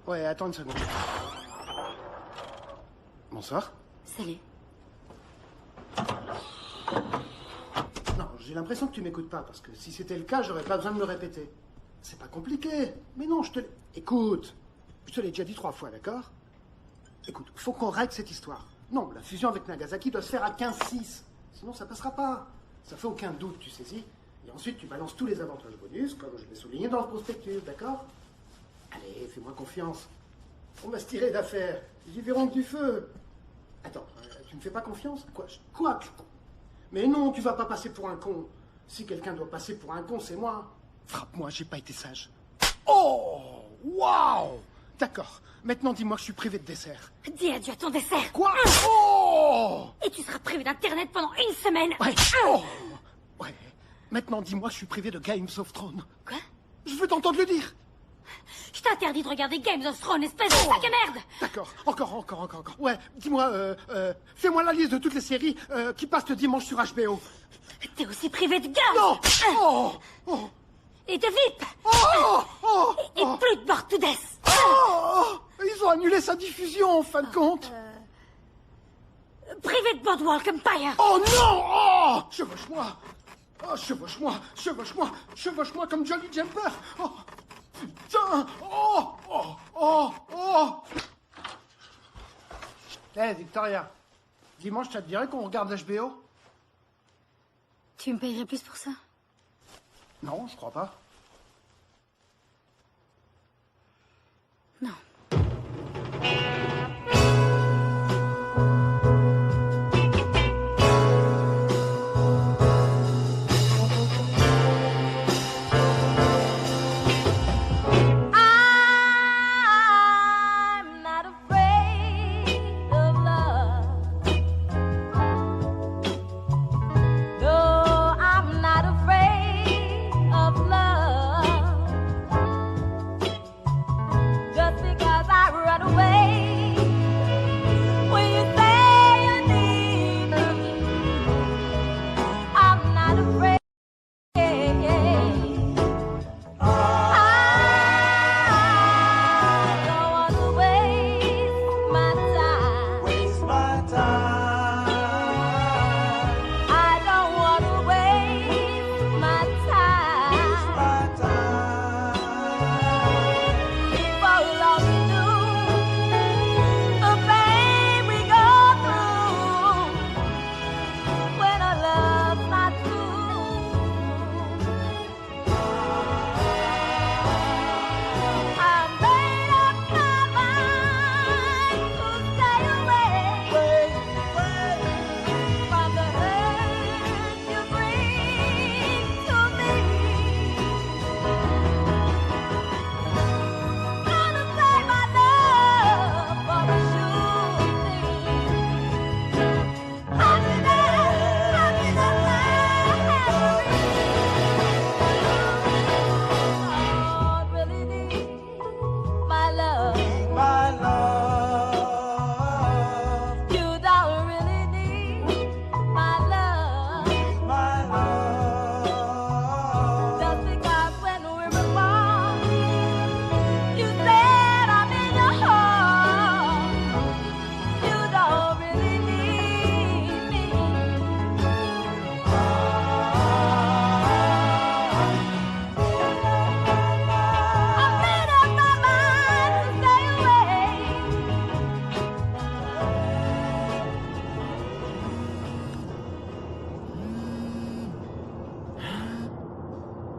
Ouais, attends une seconde. Bonsoir. Salut. Non, j'ai l'impression que tu m'écoutes pas, parce que si c'était le cas, j'aurais pas besoin de me répéter. C'est pas compliqué. Mais non, je te l'ai... Écoute, je te l'ai déjà dit 3 fois, d'accord? Écoute, faut qu'on règle cette histoire. Non, la fusion avec Nagasaki doit se faire à 15-6. Sinon, ça passera pas. Ça fait aucun doute, tu saisis. Et ensuite, tu balances tous les avantages bonus, comme je l'ai souligné dans le prospectus, d'accord? Allez, fais-moi confiance. On va se tirer d'affaire. J'y verrons que du feu. Attends, tu me fais pas confiance? Quoi? Mais non, tu vas pas passer pour un con. Si quelqu'un doit passer pour un con, c'est moi. Frappe-moi, j'ai pas été sage. Oh! Waouh! D'accord. Maintenant, dis-moi que je suis privé de dessert. Dis adieu à ton dessert. Quoi? Oh! Et tu seras privé d'internet pendant 1 semaine. Ouais. Oh! Ouais. Maintenant, dis-moi que je suis privé de Games of Thrones. Quoi? Je veux t'entendre le dire. Je t'interdis de regarder Games of Thrones, espèce de sac à merde. D'accord. Encore. Ouais, dis-moi, fais-moi la liste de toutes les séries qui passent le dimanche sur HBO. T'es aussi privé de gaz. Non! Oh! Et de VIP. Et plus de Bored to Death. Ils ont annulé sa diffusion, en fin de compte. Privé de Boardwalk Empire. Oh non! Oh! Chevauche-moi! Oh, chevauche-moi comme Jolly Jumper! Oh! Putain! Oh! Hé, Victoria, dimanche, ça te dirait qu'on regarde HBO? Tu me payerais plus pour ça? Non, je crois pas. Non.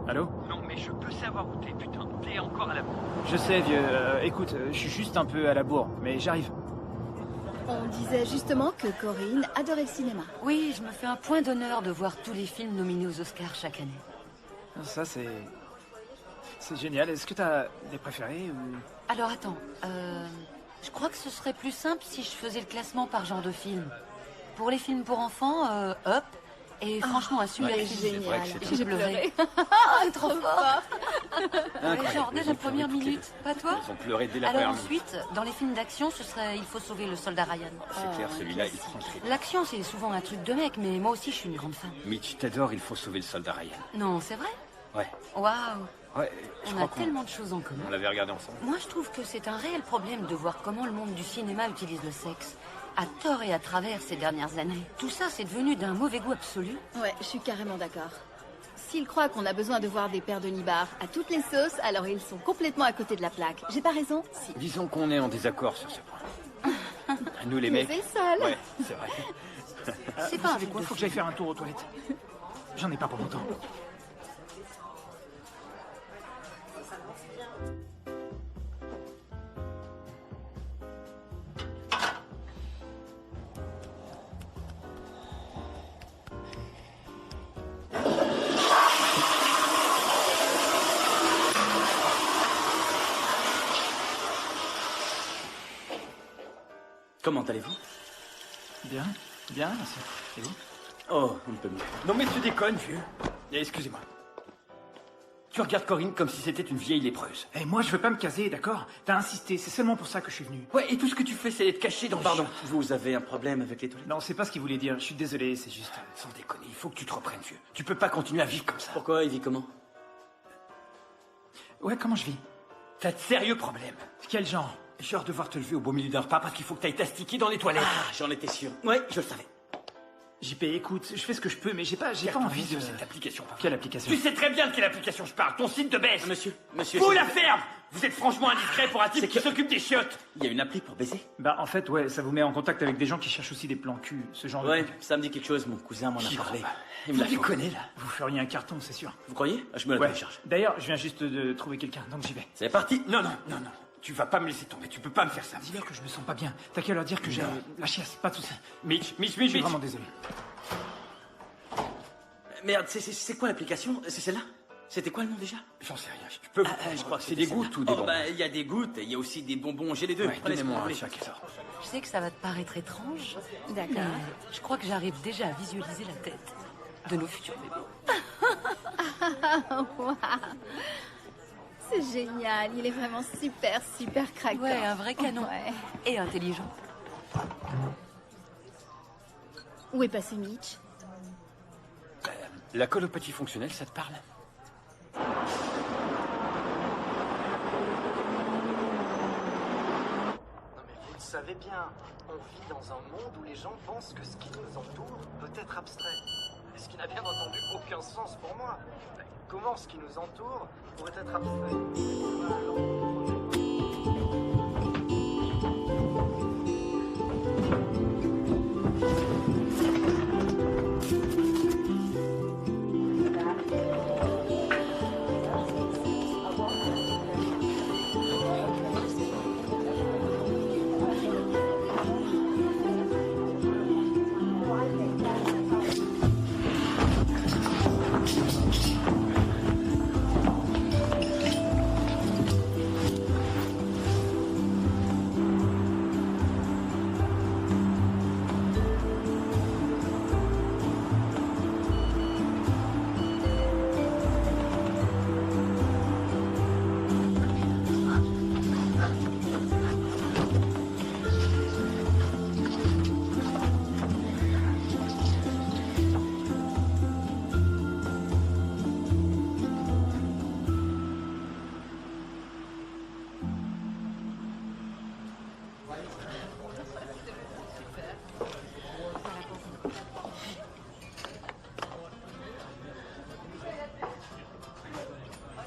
Allô? Non, mais je peux savoir où t'es, putain. T'es encore à la bourre. Je sais, vieux. Écoute, je suis juste un peu à la bourre, mais j'arrive. On disait justement que Corinne adorait le cinéma. Oui, je me fais un point d'honneur de voir tous les films nominés aux Oscars chaque année. Ça, c'est... C'est génial. Est-ce que t'as des préférés ou... Alors attends, je crois que ce serait plus simple si je faisais le classement par genre de film. Pour les films pour enfants, Up. Et franchement, un super ouais, film. génial. J'ai pleuré. C'est trop fort. Ouais, genre dès la première minute. Pas toi? Ils ont pleuré dès la Alors première minute. ensuite, dans les films d'action, ce serait Il faut sauver le soldat Ryan. C'est clair, celui-là, il transpire. L'action, c'est souvent un truc de mec, mais moi aussi, je suis une grande fan. Mais tu t'adores, il faut sauver le soldat Ryan. Non, c'est vrai? Ouais. Waouh. Ouais, je On crois a qu'on... tellement de choses en commun. On l'avait regardé ensemble. Moi, je trouve que c'est un réel problème de voir comment le monde du cinéma utilise le sexe. À tort et à travers ces dernières années. Tout ça, c'est devenu d'un mauvais goût absolu. Ouais, je suis carrément d'accord. S'ils croient qu'on a besoin de voir des paires de nibards à toutes les sauces, alors ils sont complètement à côté de la plaque. J'ai pas raison? Si. Disons qu'on est en désaccord sur ce point. Nous les Mais mecs. c'est le seul. Ouais, c'est vrai. C'est Vous pas un savez truc quoi, de faut que fille. j'aille faire un tour aux toilettes. J'en ai pas pour longtemps. Comment allez-vous? Bien, bien, merci. Et vous? Oh, un peu mieux. Non mais tu déconnes, vieux. Excusez-moi. Tu regardes Corinne comme si c'était une vieille lépreuse. Eh, moi, je veux pas me caser, d'accord? T'as insisté, c'est seulement pour ça que je suis venu. Ouais, et tout ce que tu fais, c'est être caché dans... Pardon, vous avez un problème avec les toilettes? Non, c'est pas ce qu'il voulait dire, je suis désolé, c'est juste... Sans déconner, il faut que tu te reprennes, vieux. Tu peux pas continuer à vivre comme ça. Pourquoi il vit comment? Ouais, comment je vis? T'as de sérieux problèmes. Quel genre? Genre devoir te lever au beau milieu d'un repas parce qu'il faut que t'ailles t'astiquer dans les toilettes. Ah, j'en étais sûr. Ouais, je le savais. JP, écoute, je fais ce que je peux, mais j'ai pas envie de... cette application. Quelle application? Tu sais très bien de quelle application je parle. Ton site de baisse. Monsieur. Vous la ferme. Vous êtes franchement indiscret pour un type qui s'occupe des chiottes. Il y a une appli pour baiser? Bah, en fait, ouais, ça vous met en contact avec des gens qui cherchent aussi des plans cul, ce genre Ouais, de... ça me dit quelque chose, mon cousin m'en a J'y parlé. crois pas. Il me l'a Vous fait. déconnez, là. Vous feriez un carton, c'est sûr. Vous croyez? Je me la Ouais. télécharge. D'ailleurs, je viens juste de trouver quelqu'un, donc j'y vais. C'est parti. Non. Tu vas pas me laisser tomber. Tu peux pas me faire ça. Dis-leur que je me sens pas bien. T'as qu'à leur dire que j'ai la chiasse, pas de soucis. Mitch. Je suis vraiment désolé. Merde, c'est quoi l'application? C'est celle-là? C'était quoi le nom déjà? J'en sais rien. Je peux vous prendre. Je crois que c'est des celle-là. gouttes ou des Oh, bonbons. bah, il y a des gouttes et il y a aussi des bonbons. J'ai les deux. Ouais, Prenez ce que donnez-moi vous un voulez. chaque sort. Je sais que ça va te paraître étrange, D'accord. mais je crois que j'arrive déjà à visualiser la tête de nos futurs bébés. Waouh. C'est génial, il est vraiment super, super craquant. Ouais, un vrai canon. Ouais. Et intelligent. Où est passé Mitch? La colopathie fonctionnelle, ça te parle? Non mais vous le savez bien, on vit dans un monde où les gens pensent que ce qui nous entoure peut être abstrait. Et ce qui n'a bien entendu aucun sens pour moi. Comment ce qui nous entoure pourrait être abstrait?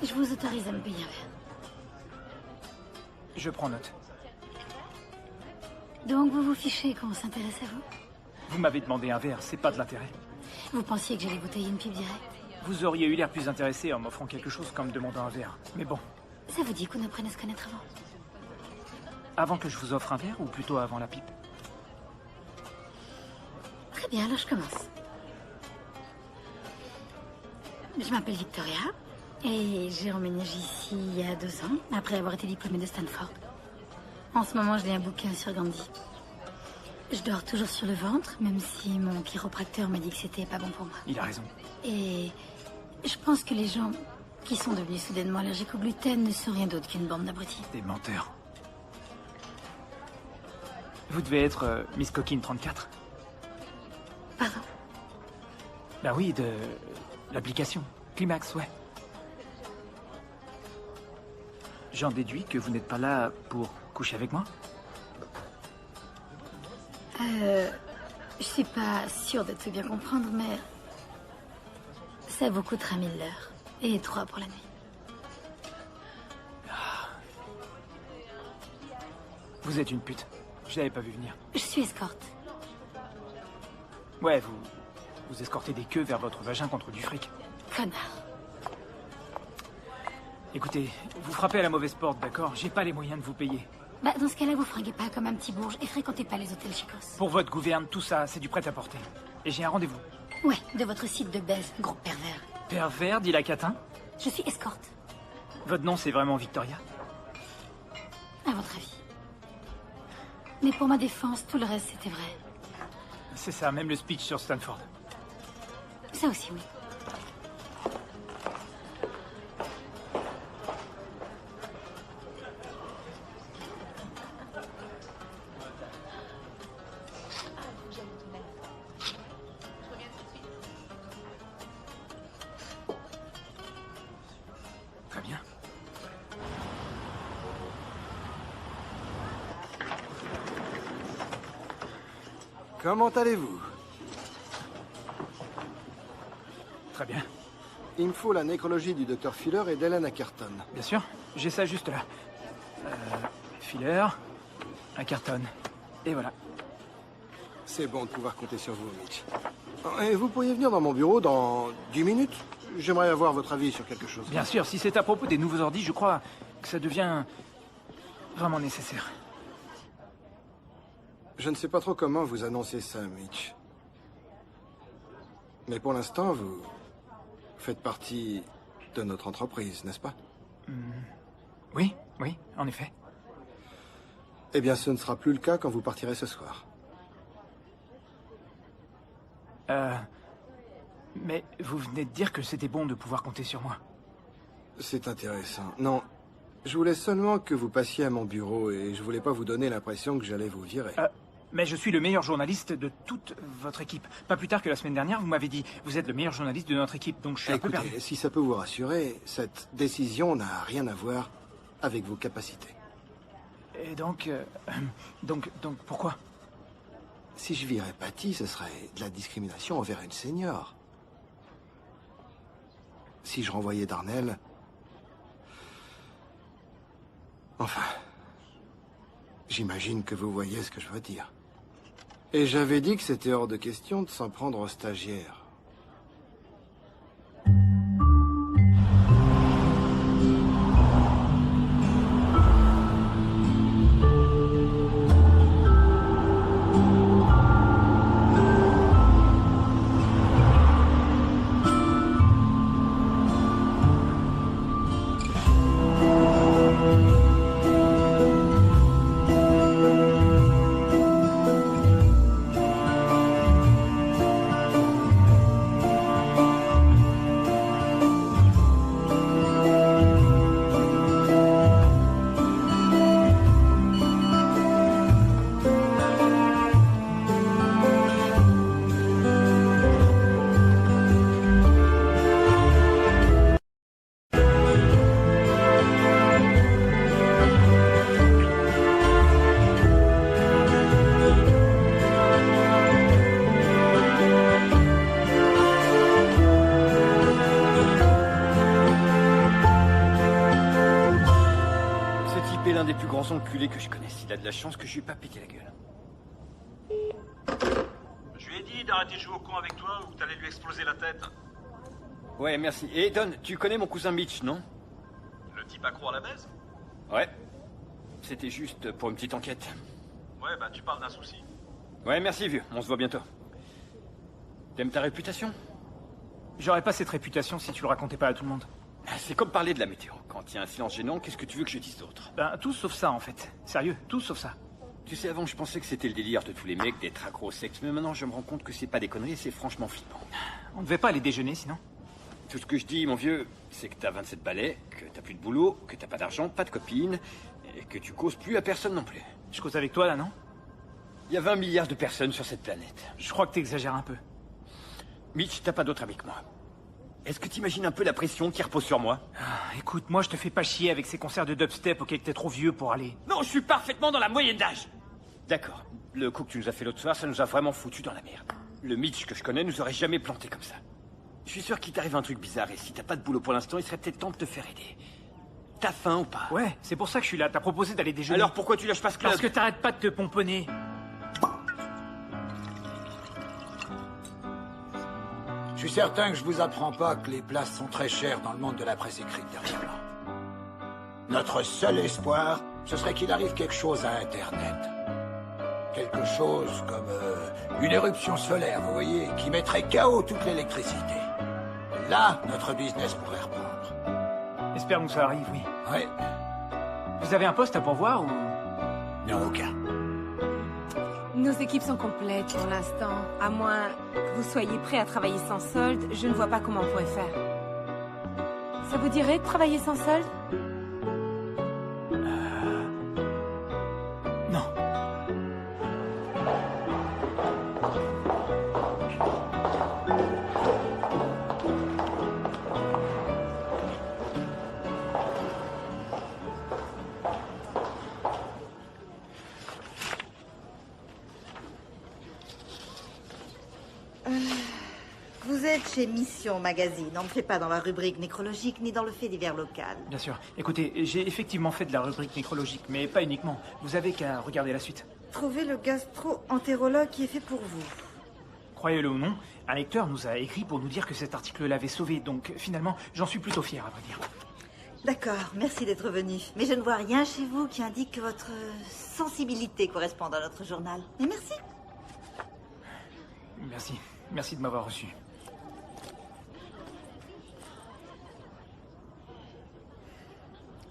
Je vous autorise à me payer un verre. Je prends note. Donc vous vous fichez qu'on s'intéresse à vous? Vous m'avez demandé un verre, c'est pas de l'intérêt. Vous pensiez que j'allais vous tailler une pipe directe? Vous auriez eu l'air plus intéressé en m'offrant quelque chose qu'en me demandant un verre. Mais bon, Ça vous dit qu'on apprenne à se connaître avant? avant que je vous offre un verre ou plutôt avant la pipe? Très bien, alors je commence. Je m'appelle Victoria et j'ai emménagé ici il y a 2 ans, après avoir été diplômée de Stanford. En ce moment, je lis un bouquin sur Gandhi. Je dors toujours sur le ventre, même si mon chiropracteur m'a dit que c'était pas bon pour moi. Il a raison. Et je pense que les gens qui sont devenus soudainement allergiques au gluten ne sont rien d'autre qu'une bande d'abrutis. Des menteurs. Vous devez être Miss Coquine 34? Pardon? Bah oui, de l'application. Climax, ouais. J'en déduis que vous n'êtes pas là pour coucher avec moi? Je suis pas sûre de tout bien comprendre, mais... ça vous coûtera 1000 l'heure. Et 3 pour la nuit. Vous êtes une pute. Je l'avais pas vu venir. Je suis escorte. Ouais, vous escortez des queues vers votre vagin contre du fric. Connard. Écoutez, vous frappez à la mauvaise porte, d'accord? J'ai pas les moyens de vous payer. Bah, dans ce cas-là, vous fringuez pas comme un petit bourge et fréquentez pas les hôtels chicos. Pour votre gouverne, tout ça, c'est du prêt-à-porter. Et j'ai un rendez-vous. Ouais, de votre site de baise, gros pervers. Pervers, dit la catin? Je suis escorte. Votre nom, c'est vraiment Victoria? À votre avis. Mais pour ma défense, tout le reste, c'était vrai. C'est ça, même le speech sur Stanford. Ça aussi, oui. Très bien. Comment allez-vous? Très bien. Il me faut la nécrologie du Dr Fuller et d'Helen Ackerton. Bien sûr, j'ai ça juste là. Fuller, Ackerton. Et voilà. C'est bon de pouvoir compter sur vous, Mitch. Et vous pourriez venir dans mon bureau dans 10 minutes? J'aimerais avoir votre avis sur quelque chose. Bien sûr, si c'est à propos des nouveaux ordis, je crois que ça devient vraiment nécessaire. Je ne sais pas trop comment vous annoncer ça, Mitch. Mais pour l'instant, vous faites partie de notre entreprise, n'est-ce pas? Oui, oui, en effet. Eh bien, ce ne sera plus le cas quand vous partirez ce soir. Mais vous venez de dire que c'était bon de pouvoir compter sur moi. C'est intéressant. Non, je voulais seulement que vous passiez à mon bureau et je voulais pas vous donner l'impression que j'allais vous virer. Mais je suis le meilleur journaliste de toute votre équipe. Pas plus tard que la semaine dernière, vous m'avez dit « Vous êtes le meilleur journaliste de notre équipe », donc je suis un peu perdu. Si ça peut vous rassurer, cette décision n'a rien à voir avec vos capacités. Et donc pourquoi? Si je virais Patty, ce serait de la discrimination envers une senior. Si je renvoyais Darnell... Enfin... J'imagine que vous voyez ce que je veux dire. Et j'avais dit que c'était hors de question de s'en prendre aux stagiaires. Enculé que je connaisse. Il a de la chance que je lui ai pas pété la gueule. Je lui ai dit d'arrêter de jouer au con avec toi ou que t'allais lui exploser la tête. Ouais, merci. Et Don, tu connais mon cousin Mitch, non? Le type accro à la baise? Ouais. C'était juste pour une petite enquête. Ouais, bah tu parles d'un souci. Ouais, merci vieux. On se voit bientôt. T'aimes ta réputation? J'aurais pas cette réputation si tu le racontais pas à tout le monde. C'est comme parler de la météo. Quand il y a un silence gênant, qu'est-ce que tu veux que je dise d'autre? Ben, tout sauf ça, en fait. Sérieux, tout sauf ça. Tu sais, avant, je pensais que c'était le délire de tous les mecs d'être accro au sexe, mais maintenant, je me rends compte que c'est pas des conneries, c'est franchement flippant. On devait pas aller déjeuner, sinon? Tout ce que je dis, mon vieux, c'est que t'as 27 balais, que t'as plus de boulot, que t'as pas d'argent, pas de copine, et que tu causes plus à personne non plus. Je cause avec toi, là, non? Il y a 20 milliards de personnes sur cette planète. Je crois que t'exagères un peu. Mitch, t'as pas d'autre ami que moi. Est-ce que t'imagines un peu la pression qui repose sur moi? Écoute, moi je te fais pas chier avec ces concerts de dubstep auxquels t'es trop vieux pour aller. Non, je suis parfaitement dans la moyenne d'âge. D'accord. Le coup que tu nous as fait l'autre soir, ça nous a vraiment foutu dans la merde. Le Mitch que je connais nous aurait jamais planté comme ça. Je suis sûr qu'il t'arrive un truc bizarre et si t'as pas de boulot pour l'instant, il serait peut-être temps de te faire aider. T'as faim ou pas? Ouais, c'est pour ça que je suis là. T'as proposé d'aller déjeuner. Alors pourquoi tu lâches pas ce club? Parce que t'arrêtes pas de te pomponner. Je suis certain que je vous apprends pas que les places sont très chères dans le monde de la presse écrite derrière là. Notre seul espoir, ce serait qu'il arrive quelque chose à Internet. Quelque chose comme une éruption solaire, vous voyez, qui mettrait KO toute l'électricité. Là, notre business pourrait reprendre. Espérons que ça arrive, oui. Ouais. Vous avez un poste à pourvoir ou... Non, aucun. Nos équipes sont complètes pour l'instant. À moins que vous soyez prêts à travailler sans solde, je ne vois pas comment on pourrait faire. Ça vous dirait de travailler sans solde? Non. Vous êtes chez Mission Magazine. On ne fait pas dans la rubrique nécrologique ni dans le fait divers local. Bien sûr. Écoutez, j'ai effectivement fait de la rubrique nécrologique, mais pas uniquement. Vous avez qu'à regarder la suite. Trouvez le gastro-entérologue qui est fait pour vous. Croyez-le ou non, un lecteur nous a écrit pour nous dire que cet article l'avait sauvé, donc finalement, j'en suis plutôt fier, à vrai dire. D'accord, merci d'être venu. Mais je ne vois rien chez vous qui indique que votre sensibilité correspond à notre journal. Et merci. Merci. Merci de m'avoir reçu.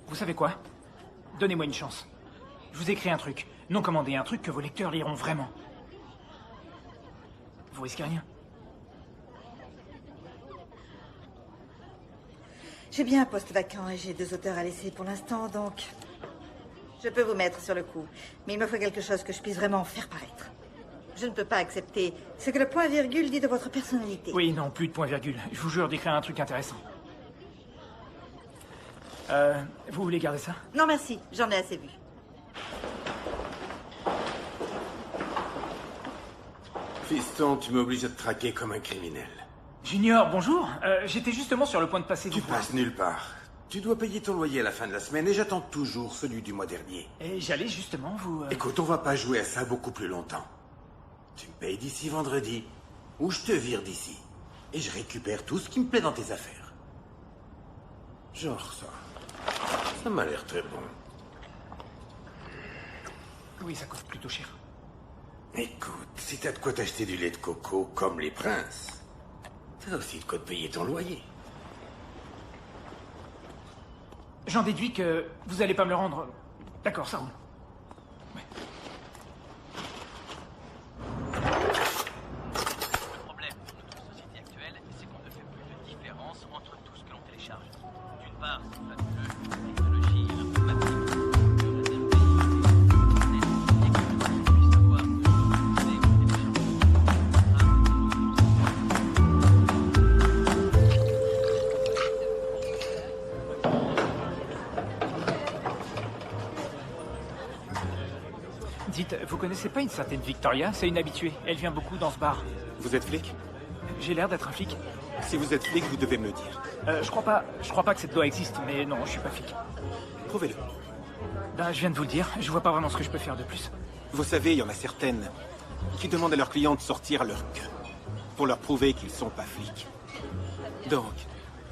Vous savez quoi? Donnez-moi une chance. Je vous écris un truc. Non commandé, un truc que vos lecteurs liront vraiment. Vous risquez rien. J'ai bien un poste vacant et j'ai 2 auteurs à laisser pour l'instant, donc... Je peux vous mettre sur le coup. Mais il me faut quelque chose que je puisse vraiment faire paraître. Je ne peux pas accepter ce que le point-virgule dit de votre personnalité. Oui, non, plus de point-virgule. Je vous jure d'écrire un truc intéressant. Vous voulez garder ça? Non, merci. J'en ai assez vu. Fiston, tu m'obliges à te traquer comme un criminel. Junior, bonjour. J'étais justement sur le point de passer... Tu passes nulle part. Tu dois payer ton loyer à la fin de la semaine et j'attends toujours celui du mois dernier. Et j'allais justement vous... Écoute, on va pas jouer à ça beaucoup plus longtemps. Tu me payes d'ici vendredi, ou je te vire d'ici. Et je récupère tout ce qui me plaît dans tes affaires. Genre ça. Ça m'a l'air très bon. Oui, ça coûte plutôt cher. Écoute, si t'as de quoi t'acheter du lait de coco comme les princes, t'as aussi de quoi te payer ton loyer. J'en déduis que vous allez pas me le rendre. D'accord, ça roule. Ouais. Le problème de notre société actuelle, c'est qu'on ne fait plus de différence entre tout ce que l'on télécharge. D'une part, c'est fabuleux, une technologie informatique Dites, vous connaissez pas une certaine Victoria? C'est une habituée. Elle vient beaucoup dans ce bar. Vous êtes flic? J'ai l'air d'être un flic. Si vous êtes flic, vous devez me le dire. Je crois pas que cette loi existe, mais non, je suis pas flic. Prouvez-le. Ben, je viens de vous le dire. Je vois pas vraiment ce que je peux faire de plus. Vous savez, il y en a certaines qui demandent à leurs clients de sortir leur queue pour leur prouver qu'ils sont pas flics. Donc,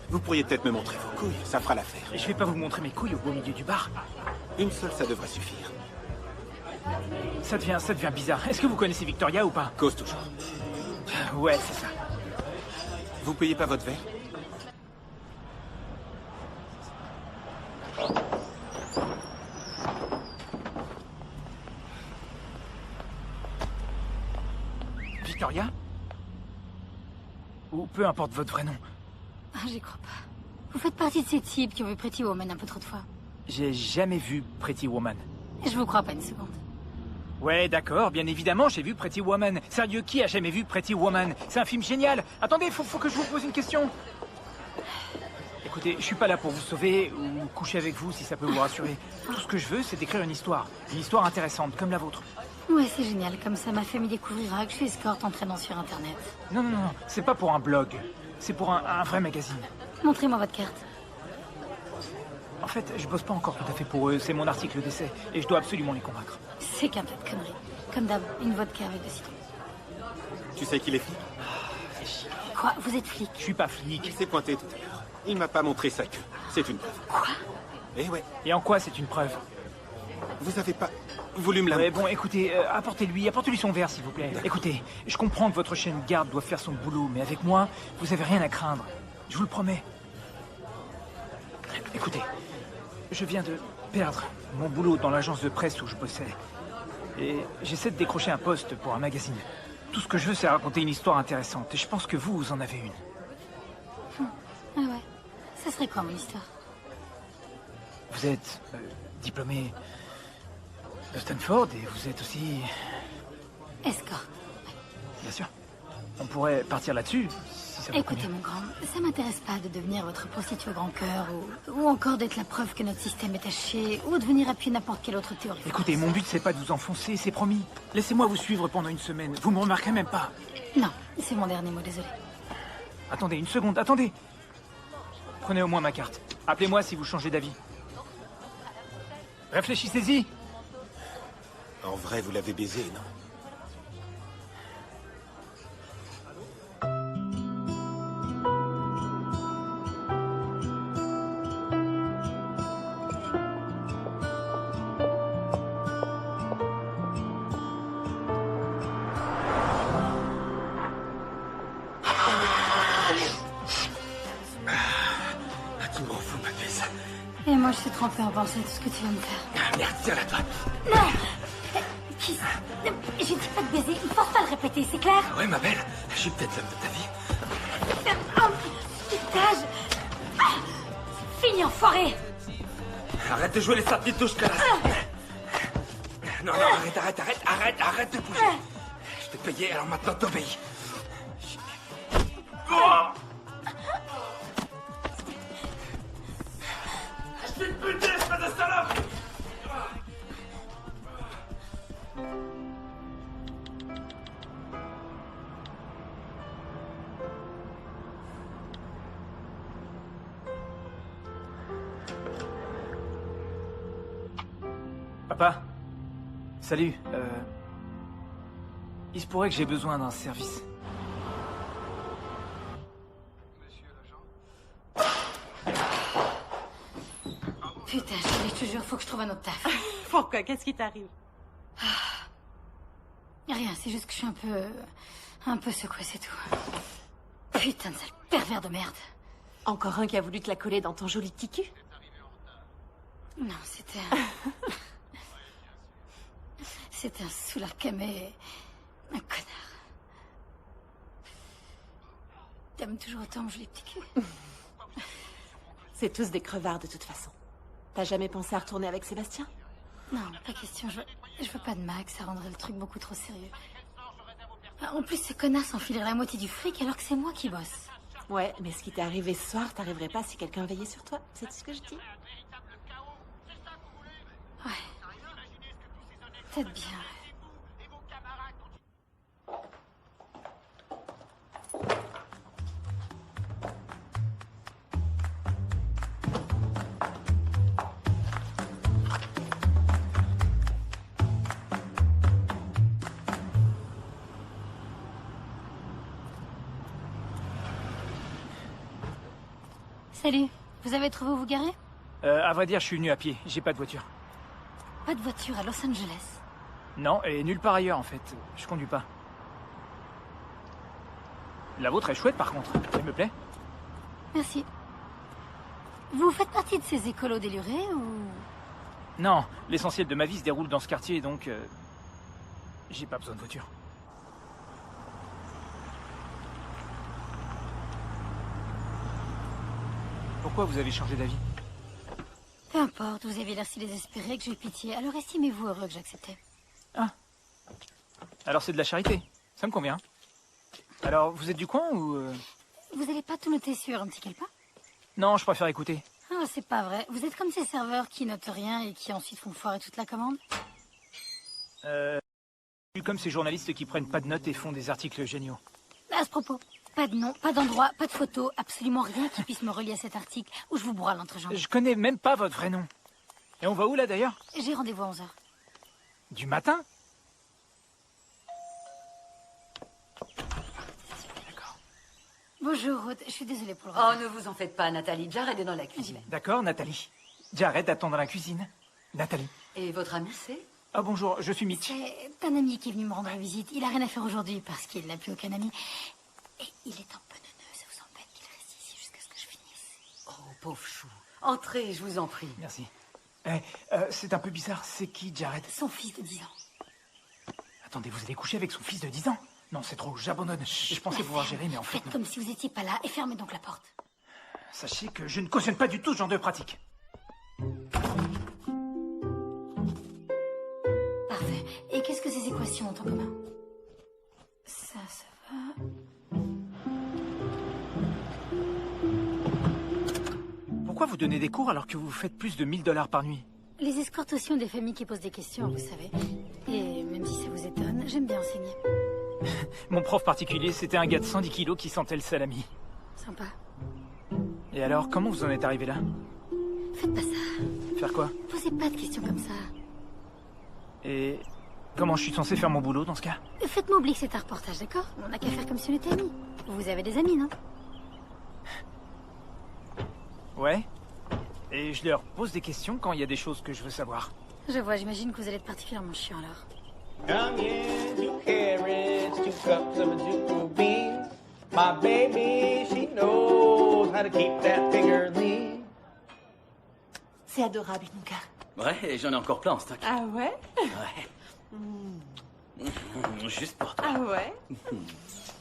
vous pourriez peut-être me montrer vos couilles, ça fera l'affaire. Et je vais pas vous montrer mes couilles au beau milieu du bar. Une seule, ça devrait suffire. Ça devient bizarre. Est-ce que vous connaissez Victoria ou pas? Cause toujours. Ouais, c'est ça. Vous payez pas votre verre? Victoria? Ou peu importe votre vrai nom. Ah, j'y crois pas. Vous faites partie de ces types qui ont vu Pretty Woman un peu trop de fois. J'ai jamais vu Pretty Woman. Je vous crois pas une seconde. Ouais, d'accord, bien évidemment, j'ai vu Pretty Woman. Sérieux, qui a jamais vu Pretty Woman? C'est un film génial. Attendez, faut que je vous pose une question. Écoutez, je suis pas là pour vous sauver ou coucher avec vous si ça peut vous rassurer. Tout ce que je veux, c'est d'écrire une histoire intéressante, comme la vôtre. Ouais, c'est génial. Comme ça, ma famille découvrira que je suis escorte en traînant sur Internet. Non, non, non, c'est pas pour un blog. C'est pour un vrai magazine. Montrez-moi votre carte. En fait, je bosse pas encore tout à fait pour eux. C'est mon article d'essai et je dois absolument les convaincre. C'est qu'un tas de conneries. Comme d'hab, une vodka avec 2 citrons. Tu sais qu'il est flic? Quoi? Vous êtes flic? Je suis pas flic. Il s'est pointé tout à l'heure. Il m'a pas montré sa queue. C'est une preuve. Quoi? Eh ouais. Et en quoi c'est une preuve? Vous avez pas voulu me la Ouais, montrer. bon, écoutez, apportez-lui son verre, s'il vous plaît. Écoutez, je comprends que votre chien de garde doit faire son boulot, mais avec moi, vous avez rien à craindre. Je vous le promets. Écoutez, je viens de perdre mon boulot dans l'agence de presse où je bossais. Et j'essaie de décrocher un poste pour un magazine. Tout ce que je veux, c'est raconter une histoire intéressante. Et je pense que vous en avez une. Ah ouais. Ça serait quoi, mon histoire? Vous êtes diplômé de Stanford et vous êtes aussi... Escorte. Bien sûr. On pourrait partir là-dessus, si ça vous Écoutez, convient. mon grand, ça m'intéresse pas de devenir votre prostituée au grand cœur ou encore d'être la preuve que notre système est à chier ou de venir appuyer n'importe quelle autre théorie. Écoutez, mon but, c'est pas de vous enfoncer, c'est promis. Laissez-moi vous suivre pendant une semaine. Vous me remarquerez même pas. Non, c'est mon dernier mot, désolé. Attendez, une seconde, attendez. Prenez au moins ma carte. Appelez-moi si vous changez d'avis. Réfléchissez-y. En vrai, vous l'avez baisé, non? Ah, tu m'en fous, ma fille. Et moi, je suis trempée en pensée de tout ce que tu vas me faire. Ah, merde, tire-la, toi. Non! Kiss. J'ai dit pas de baiser, il faut pas le répéter, c'est clair? Ouais, ma belle, je suis peut-être l'homme de ta vie. Oh, putain, fini, enfoiré! Arrête de jouer les sorties de touche, connasse. Non, non, arrête de bouger. Je t'ai payé, alors maintenant t'obéis. Oh, je suis une putain, espèce de salope. Papa? Salut, il se pourrait que j'ai besoin d'un service. Putain, chérie, je te jure, faut que je trouve un autre taf. Pourquoi? Qu'est-ce qui t'arrive? Rien, c'est juste que je suis un peu secouée, c'est tout. Putain de sale pervers de merde. Encore un qui a voulu te la coller dans ton joli petit cul? Non, c'était c'était un soulard camé, un connard. T'aimes toujours autant mon joli petit cul? C'est tous des crevards de toute façon. T'as jamais pensé à retourner avec Sébastien? Non, pas question, je veux pas de Max, ça rendrait le truc beaucoup trop sérieux. En plus, ce connard s'enfilerait la moitié du fric alors que c'est moi qui bosse. Ouais, mais ce qui t'est arrivé ce soir, t'arriverais pas si quelqu'un veillait sur toi. C'est ce que je dis? Ouais. Peut-être bien. Salut, vous avez trouvé où vous garer? À vrai dire, je suis venu à pied. J'ai pas de voiture. Pas de voiture à Los Angeles. Non, et nulle part ailleurs, en fait. Je conduis pas. La vôtre est chouette, par contre. Elle me plaît. Merci. Vous faites partie de ces écolos délurés ou... Non, l'essentiel de ma vie se déroule dans ce quartier, donc... j'ai pas besoin de voiture. Pourquoi vous avez changé d'avis? Peu importe, vous avez l'air si désespéré que j'ai pitié. Alors estimez-vous heureux que j'acceptais. Ah. Alors c'est de la charité. Ça me convient. Alors, vous êtes du coin ou... Vous allez pas tout noter sur un petit calepin? Non, je préfère écouter. Ah, c'est pas vrai. Vous êtes comme ces serveurs qui notent rien et qui ensuite font foirer toute la commande? Comme ces journalistes qui prennent pas de notes et font des articles géniaux. À ce propos, pas de nom, pas d'endroit, pas de photo, absolument rien qui puisse me relier à cet article ou je vous broie l'entrejambe. Je connais même pas votre vrai nom. Et on va où là d'ailleurs? J'ai rendez-vous à 11h. Du matin? Bonjour, Ruth. Je suis désolée pour le Oh, retard. ne vous en faites pas, Nathalie. Jared est dans la cuisine. D'accord, Nathalie. Jared attend dans la cuisine. Nathalie. Et votre ami, c'est? Ah bonjour, je suis Mitch. C'est un ami qui est venu me rendre visite. Il a rien à faire aujourd'hui parce qu'il n'a plus aucun ami. Et il est un peu neuneux. Ça vous embête qu'il reste ici jusqu'à ce que je finisse? Oh, pauvre chou. Entrez, je vous en prie. Merci. C'est un peu bizarre. C'est qui, Jared? Son fils de 10 ans. Attendez, vous allez coucher avec son fils de 10 ans? Non, c'est trop, j'abandonne. Je pensais pouvoir gérer, mais en fait... Faites comme si vous étiez pas là et fermez donc la porte. Sachez que je ne cautionne pas du tout ce genre de pratique. Parfait. Et qu'est-ce que ces équations ont en commun? Ça va. Pourquoi vous donnez des cours alors que vous faites plus de 1000 $ par nuit? Les escortes aussi ont des familles qui posent des questions, vous savez. Et même si ça vous étonne, j'aime bien enseigner. Mon prof particulier, c'était un gars de 110 kilos qui sentait le salami. Sympa. Et alors, comment vous en êtes arrivé là? Faites pas ça. Faire quoi? Posez pas de questions comme ça. Et comment je suis censé faire mon boulot dans ce cas? Faites-moi oublier que c'est un reportage, d'accord? On n'a qu'à faire comme si on était amis. Vous avez des amis, non? Ouais. Et je leur pose des questions quand il y a des choses que je veux savoir. Je vois, j'imagine que vous allez être particulièrement chiant alors. Onions, 2 carrots, 2 cups of zucchini beans. My baby, she knows how to keep that finger lean. C'est adorable, Nuka. Ouais, et j'en ai encore plein en stock. Ah ouais? Ouais. Juste pour toi. Ah ouais?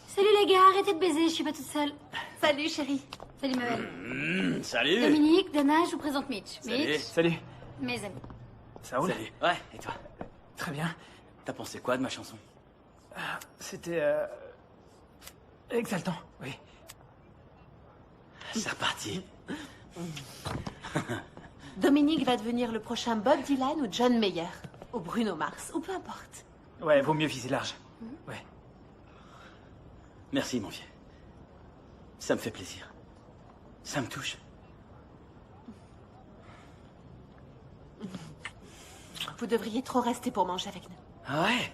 Salut les gars, arrêtez de baiser, je suis pas toute seule. Salut chérie. Salut Mabel. Salut. Dominique, Dana, je vous présente Mitch. Salut. Mitch, Salut. mes amis. Ça roule? Salut. Ouais, et toi? Très bien. T'as pensé quoi de ma chanson? C'était... exaltant, oui. C'est reparti. Dominique va devenir le prochain Bob Dylan ou John Mayer. Ou Bruno Mars, ou peu importe. Ouais, vaut mieux viser large. Ouais. Merci, mon vieux. Ça me fait plaisir. Ça me touche. Vous devriez trop rester pour manger avec nous. Ah ouais?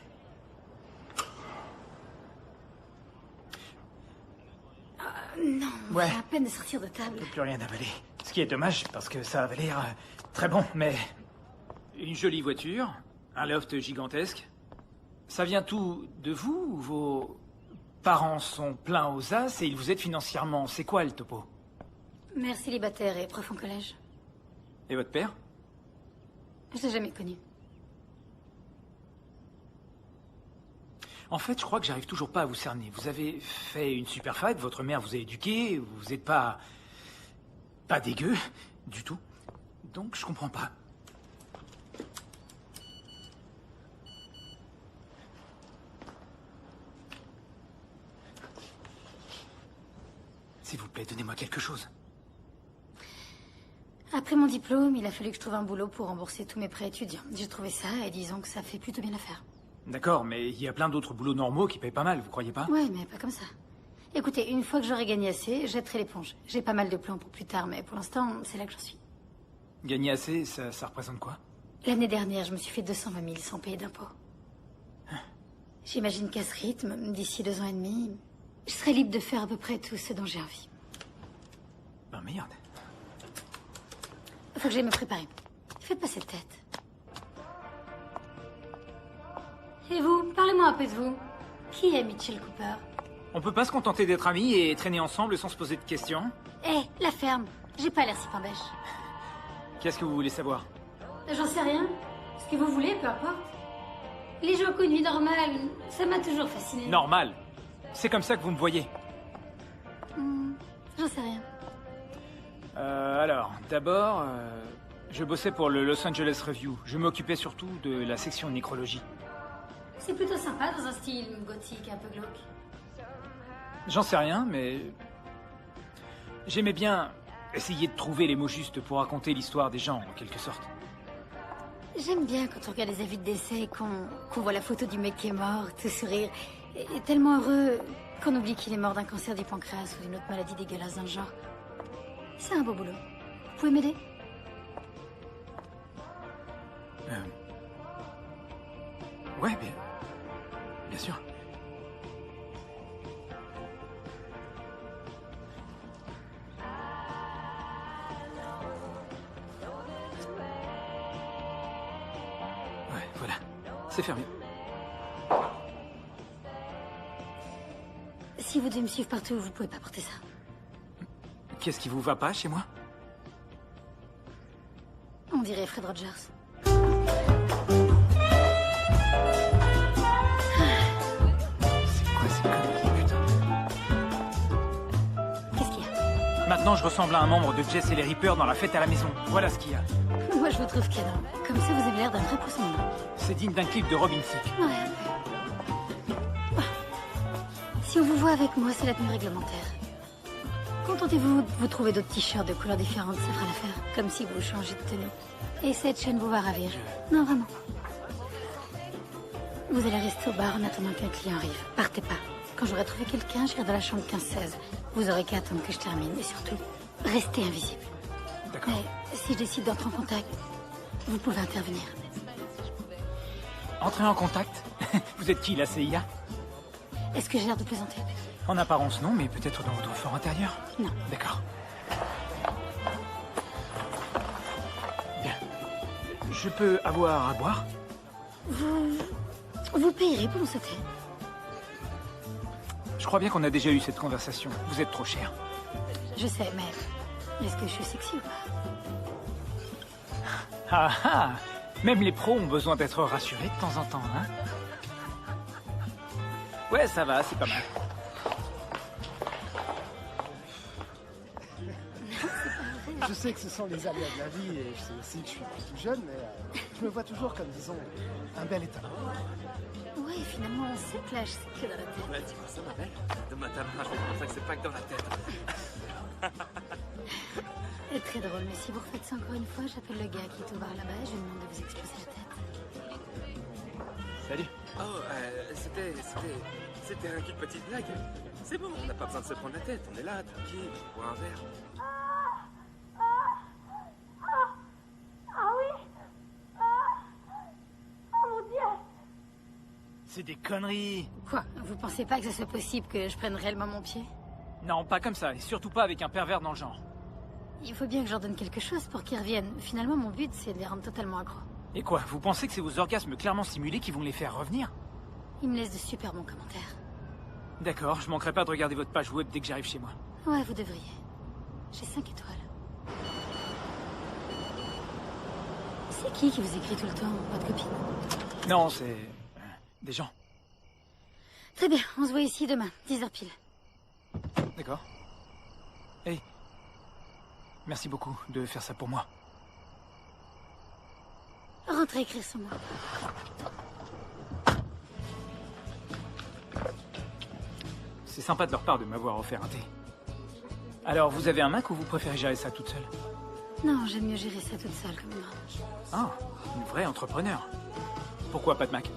Non, Ouais. j'ai à peine de sortir de table. Plus rien à avaler. Ce qui est dommage, parce que ça avait l'air très bon, mais... Une jolie voiture, un loft gigantesque. Ça vient tout de vous ou vos parents sont pleins aux as et ils vous aident financièrement? C'est quoi le topo? Mère célibataire et prof en collège. Et votre père? Je l'ai jamais connu. En fait, je crois que j'arrive toujours pas à vous cerner. Vous avez fait une super fac, votre mère vous a éduqué, vous êtes pas dégueu du tout. Donc je comprends pas. S'il vous plaît, donnez-moi quelque chose. Après mon diplôme, il a fallu que je trouve un boulot pour rembourser tous mes prêts étudiants. J'ai trouvé ça et disons que ça fait plutôt bien l'affaire. D'accord, mais il y a plein d'autres boulots normaux qui payent pas mal, vous croyez pas? Ouais, mais pas comme ça. Écoutez, une fois que j'aurai gagné assez, jetterai l'éponge. J'ai pas mal de plans pour plus tard, mais pour l'instant, c'est là que j'en suis. Gagner assez, ça représente quoi? L'année dernière, je me suis fait 220 000 sans payer d'impôts. J'imagine qu'à ce rythme, d'ici 2 ans et demi, je serai libre de faire à peu près tout ce dont j'ai envie. Ben merde. Faut que j'aille me préparer. Faites pas cette tête. Et vous, parlez-moi un peu de vous. Qui est Mitchell Cooper? On peut pas se contenter d'être amis et traîner ensemble sans se poser de questions? Eh, la ferme. J'ai pas l'air si pain bêche. Qu'est-ce que vous voulez savoir? J'en sais rien. Ce que vous voulez, peu importe. Les gens qui ont une vie normale, ça m'a toujours fasciné. Normal. C'est comme ça que vous me voyez. J'en sais rien. Alors, d'abord, je bossais pour le Los Angeles Review. Je m'occupais surtout de la section nécrologie. C'est plutôt sympa dans un style gothique un peu glauque. J'en sais rien, mais... J'aimais bien essayer de trouver les mots justes pour raconter l'histoire des gens, en quelque sorte. J'aime bien quand on regarde les avis de décès et qu'on voit la photo du mec qui est mort, tout sourire, et tellement heureux qu'on oublie qu'il est mort d'un cancer du pancréas ou d'une autre maladie dégueulasse dans le genre. C'est un beau boulot. Vous pouvez m'aider? Ouais, bien sûr. Ouais, voilà. C'est fermé. Si vous devez me suivre partout, vous pouvez pas porter ça. Qu'est-ce qui vous va pas chez moi? On dirait Fred Rogers. Maintenant, je ressemble à un membre de Jess et les Reapers dans la fête à la maison. Voilà ce qu'il y a. Moi, je vous trouve canon. Comme ça, vous avez l'air d'un vrai poisson. C'est digne d'un clip de Robin Thicke. Ouais. Si on vous voit avec moi, c'est la tenue réglementaire. Contentez-vous de vous trouver d'autres t-shirts de couleurs différentes, ça fera l'affaire. Comme si vous changez de tenue. Et cette chaîne vous va ravir. Non, vraiment. Vous allez rester au bar en attendant qu'un client arrive. Partez pas. Quand j'aurai trouvé quelqu'un, j'irai dans la chambre 15-16. Vous aurez qu'à attendre que je termine. Et surtout, restez invisible. D'accord. Mais si je décide d'entrer en contact, vous pouvez intervenir. Entrer en contact? Vous êtes qui, la CIA? Est-ce que j'ai l'air de plaisanter? En apparence, non, mais peut-être dans votre fort intérieur. Non. D'accord. Bien. Je peux avoir à boire? Vous payerez pour me sauter. Je crois bien qu'on a déjà eu cette conversation. Vous êtes trop cher. Je sais, mais est-ce que je suis sexy ou pas? Ah ah! Même les pros ont besoin d'être rassurés de temps en temps, hein? Ouais, ça va, c'est pas mal. Je sais que ce sont les aléas de la vie et je sais aussi que je suis tout jeune, mais je me vois toujours comme, disons, un bel état. Ouais, finalement, on sait que l'âge, c'est que dans la tête. Ouais, dis-moi ça, ma belle. De matin, je vais te montrer que c'est pas que dans la tête. C'est très drôle, mais si vous refaites ça encore une fois, j'appelle le gars qui est au bar là-bas et je lui demande de vous exploser la tête. Salut. Oh, c'était une petite blague. C'est bon, on n'a pas besoin de se prendre la tête. On est là, tranquille, on boit un verre. Ah oui. Oh mon Dieu. C'est des conneries. Quoi? Vous pensez pas que ce soit possible que je prenne réellement mon pied? Non, pas comme ça, et surtout pas avec un pervers dans le genre. Il faut bien que je leur donne quelque chose pour qu'ils reviennent. Finalement, mon but, c'est de les rendre totalement accros. Et quoi, vous pensez que c'est vos orgasmes clairement simulés qui vont les faire revenir? Ils me laissent de super bons commentaires. D'accord, je manquerai pas de regarder votre page web dès que j'arrive chez moi. Ouais, vous devriez. J'ai 5 étoiles. C'est qui vous écrit tout le temps, votre copine? Non, c'est... des gens. Très bien, on se voit ici demain, 10h pile. D'accord. Hey. Merci beaucoup de faire ça pour moi. Rentrez écrire sur moi. C'est sympa de leur part de m'avoir offert un thé. Alors, vous avez un Mac ou vous préférez gérer ça toute seule? Non, j'aime mieux gérer ça toute seule comme moi. Ah, une vraie entrepreneur. Pourquoi pas de Mac?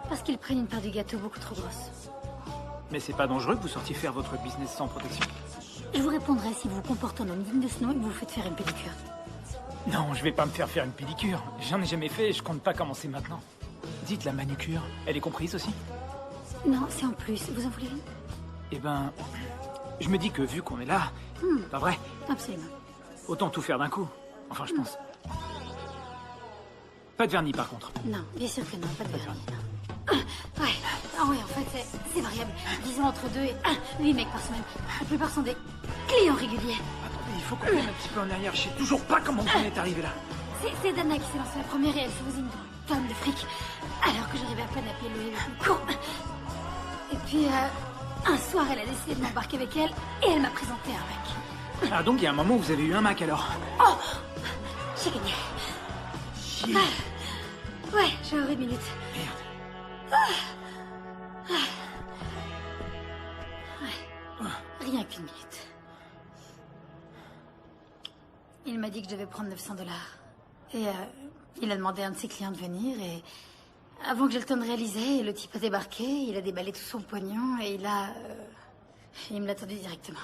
Parce qu'ils prennent une part du gâteau beaucoup trop grosse. Mais c'est pas dangereux que vous sortiez faire votre business sans protection? Je vous répondrai si vous vous comportez en homme digne de ce nom et que vous vous faites faire une pédicure. Non, je vais pas me faire une pédicure. J'en ai jamais fait et je compte pas commencer maintenant. Dites, la manucure, elle est comprise aussi? Non, c'est en plus. Vous en voulez une? Eh ben, je me dis que vu qu'on est là, pas vrai? Absolument. Autant tout faire d'un coup. Enfin, je pense. Pas de vernis, par contre. Non, bien sûr que non, pas de vernis, non. Ouais, ah oui, en fait, c'est variable. Disons entre 2 et 8 mecs par semaine. La plupart sont des clients réguliers. Attendez, il faut qu'on vienne un petit peu en arrière. Je sais toujours pas comment on est arrivé là. C'est Dana qui s'est lancée la première et elle faisait une tonne de fric. Alors que j'arrivais à peine à payer le plus court. Et puis, un soir, elle a décidé de m'embarquer avec elle et elle m'a présenté un mec. Ah, donc il y a un moment où vous avez eu un Mac alors? Oh, j'ai gagné. Chier. Ouais, j'ai une minute. Merde. Ouais. Rien qu'une minute. Il m'a dit que je devais prendre $900. Et il a demandé à un de ses clients de venir et... Avant que j'ai le temps de réaliser, le type a débarqué, il a déballé tout son pognon et il me l'a tendu directement.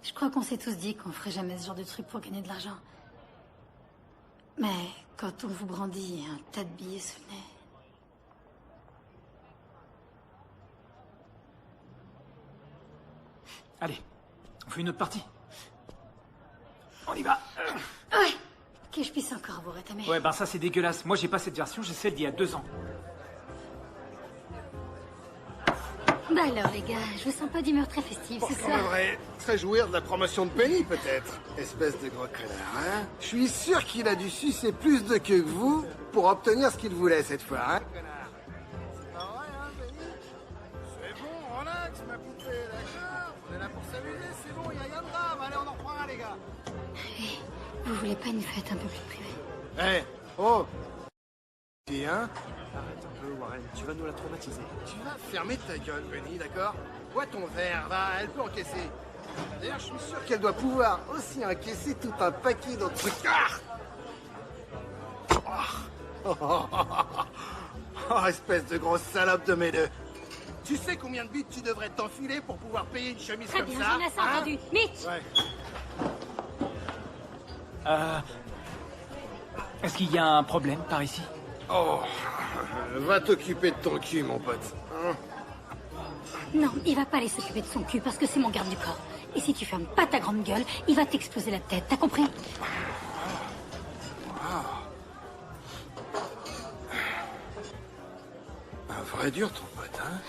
Je crois qu'on s'est tous dit qu'on ferait jamais ce genre de truc pour gagner de l'argent. Mais quand on vous brandit un tas de billets sous le nez... Allez, on fait une autre partie. On y va. Ouais. Que je puisse encore vous rétamer. Ouais, ben ça c'est dégueulasse. Moi j'ai pas cette version, j'ai celle d'il y a 2 ans. Bah alors les gars, je vous sens pas d'humeur très festive, c'est ça? On devrait se réjouir de la promotion de Penny, peut-être. Espèce de gros connard, hein? Je suis sûr qu'il a dû sucer plus de queue que vous pour obtenir ce qu'il voulait cette fois, hein? C'est pas vrai, hein, Penny? C'est bon, relax, ma poupée, d'accord? On est là pour s'amuser, c'est bon, y a rien de grave. Allez, on en reprend un, les gars. Vous voulez pas une fête un peu plus privée? Eh, oh! Si, hein? Arrête un peu, Warren, tu vas nous la traumatiser. Tu vas fermer ta gueule, Penny, d'accord? Bois ton verre, va, elle peut encaisser. D'ailleurs, je suis sûr qu'elle doit pouvoir aussi encaisser tout un paquet d'autres trucs. Oh, espèce de grosse salope de mes deux. Tu sais combien de bites tu devrais t'enfiler pour pouvoir payer une chemise Très comme bien, ça? j'en ai assez entendu. Mitch! Ouais. Est-ce qu'il y a un problème par ici? Oh, va t'occuper de ton cul, mon pote. Hein? Non, il va pas aller s'occuper de son cul parce que c'est mon garde du corps. Et si tu fermes pas ta grande gueule, il va t'exploser la tête, t'as compris? Un vrai dur, ton pote, hein?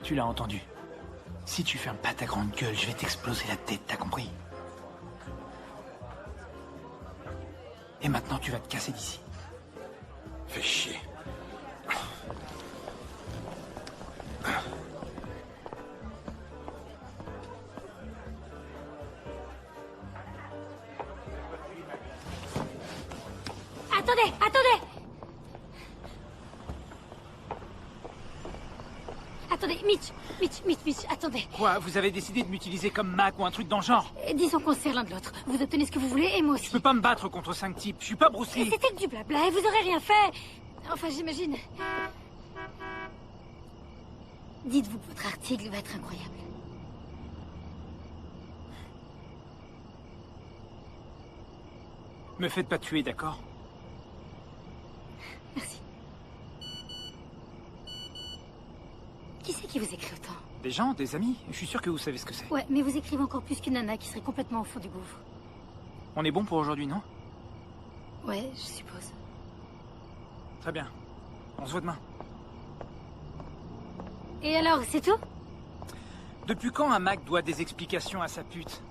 Tu l'as entendu. Si tu fermes pas ta grande gueule, je vais t'exploser la tête, t'as compris? Et maintenant, tu vas te casser d'ici. Fais chier. Attendez, attendez! Attendez, Mitch, attendez. Quoi? Vous avez décidé de m'utiliser comme Mac ou un truc dans le genre? Disons qu'on sert l'un de l'autre. Vous obtenez ce que vous voulez et moi aussi. Je peux pas me battre contre 5 types. Je suis pas Bruce Lee. C'était que du blabla et vous aurez rien fait. Enfin, j'imagine. Dites-vous que votre article va être incroyable. Me faites pas tuer, d'accord? Merci. Qui c'est qui vous écrit autant? Des gens, des amis. Je suis sûr que vous savez ce que c'est. Ouais, mais vous écrivez encore plus qu'une nana qui serait complètement au fond du gouffre. On est bon pour aujourd'hui, non? Ouais, je suppose. Très bien. On se voit demain. Et alors, c'est tout? Depuis quand un Mac doit des explications à sa pute?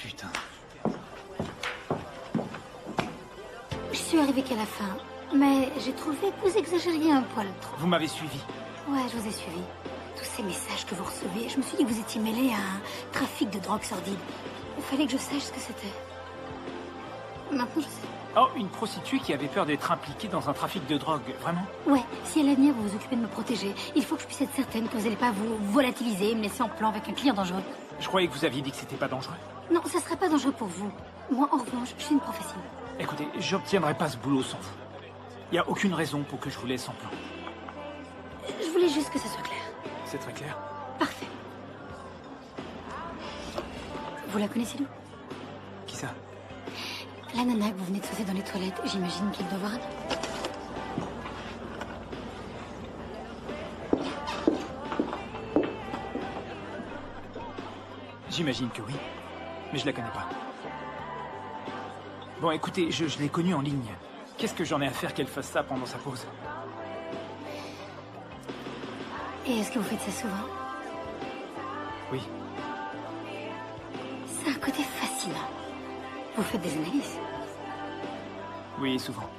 putain. Je suis arrivée qu'à la fin, mais j'ai trouvé que vous exagériez un poil trop. Vous m'avez suivi. Ouais, je vous ai suivi. Tous ces messages que vous recevez, je me suis dit que vous étiez mêlé à un trafic de drogue sordide. Il fallait que je sache ce que c'était. Maintenant, je sais. Oh, une prostituée qui avait peur d'être impliquée dans un trafic de drogue, vraiment? Ouais, si à l'avenir vous vous occupez de me protéger, il faut que je puisse être certaine que vous n'allez pas vous volatiliser et me laisser en plan avec un client dangereux. Je croyais que vous aviez dit que c'était pas dangereux. Non, ça serait pas dangereux pour vous. Moi, en revanche, je suis une professionnelle. Écoutez, j'obtiendrai pas ce boulot sans vous. Il y a aucune raison pour que je vous laisse en plan. Je voulais juste que ça soit clair. C'est très clair. Parfait. Vous la connaissez, Lou? Qui ça? La nana que vous venez de saucer dans les toilettes, j'imagine qu'elle doit voir un... J'imagine que oui, mais je la connais pas. Bon, écoutez, je l'ai connue en ligne. Qu'est-ce que j'en ai à faire qu'elle fasse ça pendant sa pause? Et est-ce que vous faites ça souvent? Oui. C'est un côté fascinant. Vous faites des analyses? Oui, souvent.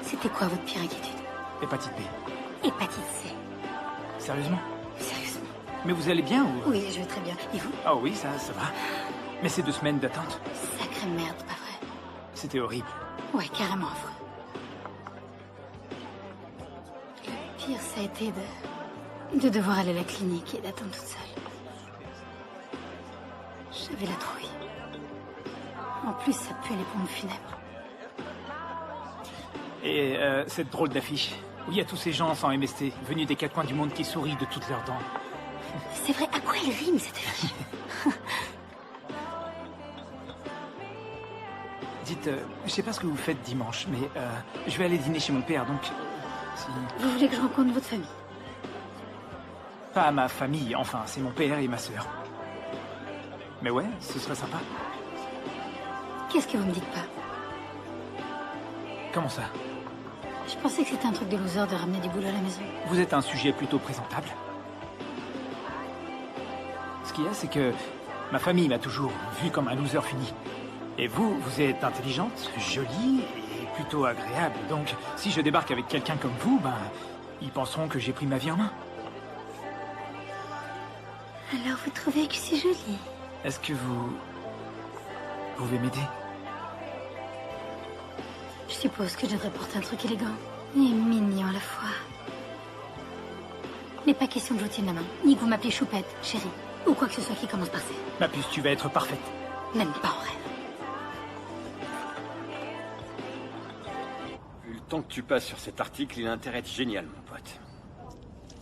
C'était quoi votre pire inquiétude? Hépatite B. Hépatite C. Sérieusement? Sérieusement. Mais vous allez bien ou... Oui, je vais très bien. Et vous? Oh oui, ça va. Mais ces 2 semaines d'attente... Sacrée merde, pas vrai? C'était horrible. Ouais, carrément affreux. Le pire, ça a été de devoir aller à la clinique et d'attendre toute seule. J'avais la trouille. En plus, ça pue les pompes funèbres. Et cette drôle d'affiche, où il y a tous ces gens sans MST, venus des 4 coins du monde qui sourient de toutes leurs dents. C'est vrai, à quoi elle rime, cette affiche? Dites, je sais pas ce que vous faites dimanche, mais je vais aller dîner chez mon père, donc... si... Vous voulez que je rencontre votre famille? Pas ma famille, enfin, c'est mon père et ma sœur. Mais ouais, ce serait sympa. Qu'est-ce que vous me dites pas? Comment ça? Je pensais que c'était un truc de loser de ramener du boulot à la maison. Vous êtes un sujet plutôt présentable. Ce qu'il y a, c'est que ma famille m'a toujours vu comme un loser fini. Et vous, vous êtes intelligente, jolie et plutôt agréable. Donc, si je débarque avec quelqu'un comme vous, ben, ils penseront que j'ai pris ma vie en main. Alors vous trouvez que c'est joli? Est-ce que vous pouvez m'aider? Je suppose que je devrais porter un truc élégant et mignon à la fois. Mais pas question que je vous tienne la main, ni que vous m'appelez Choupette, chérie, ou quoi que ce soit qui commence par C. Ma puce, tu vas être parfaite. Même pas en rêve. Vu le temps que tu passes sur cet article, il a intérêt à être génial, mon pote.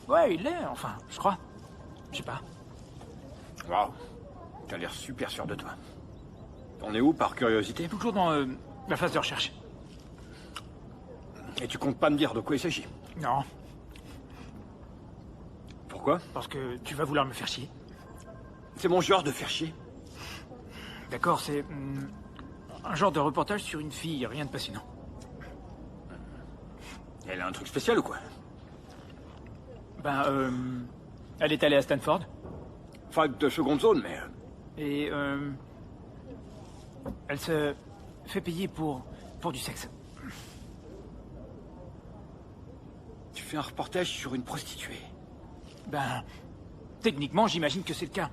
Ouais, il l'est, enfin, je crois. Je sais pas. Waouh. T'as l'air super sûr de toi. On est où, par curiosité? Toujours dans la phase de recherche. Et tu comptes pas me dire de quoi il s'agit? Non. Pourquoi? Parce que tu vas vouloir me faire chier. C'est mon genre de faire chier. D'accord, c'est un genre de reportage sur une fille, rien de passionnant. Elle a un truc spécial ou quoi? Ben, elle est allée à Stanford. Fac de seconde zone, mais... Et, elle se fait payer pour du sexe. Tu fais un reportage sur une prostituée? Ben, techniquement, j'imagine que c'est le cas.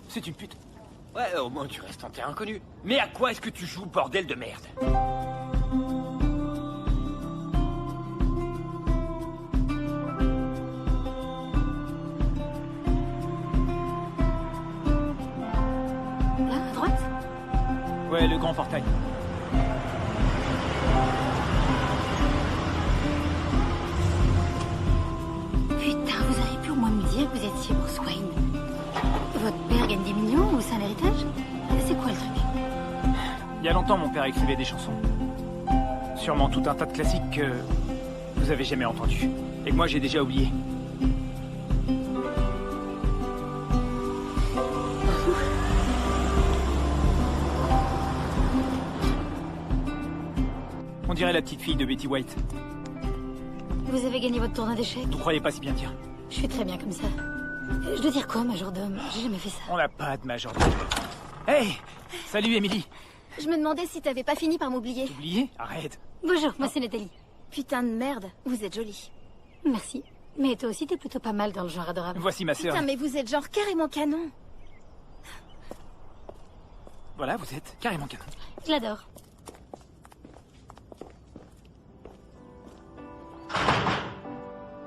C'est une pute. Ouais, au moins tu restes en terrain inconnu. Mais à quoi est-ce que tu joues, bordel de merde? Là, à droite? Ouais, le grand portail. Putain, vous auriez pu au moins me dire que vous étiez Bruce Wayne. Votre père gagne des millions ou c'est un héritage? C'est quoi le truc? Il y a longtemps, mon père écrivait des chansons. Sûrement tout un tas de classiques que vous avez jamais entendus. Et que moi, j'ai déjà oublié. On dirait la petite fille de Betty White. Vous avez gagné votre tournoi d'échecs? Vous croyez pas si bien dire? Je suis très bien comme ça. Je dois dire quoi, majordome? J'ai jamais fait ça. On n'a pas de majordome. Hey! Salut, Emily. Je me demandais si t'avais pas fini par m'oublier. Oublié? Arrête. Bonjour, moi c'est Nathalie. Putain de merde, vous êtes jolie. Merci. Mais toi aussi, t'es plutôt pas mal dans le genre adorable. Voici ma sœur. Putain, mais vous êtes genre carrément canon. Voilà, vous êtes carrément canon. Je l'adore.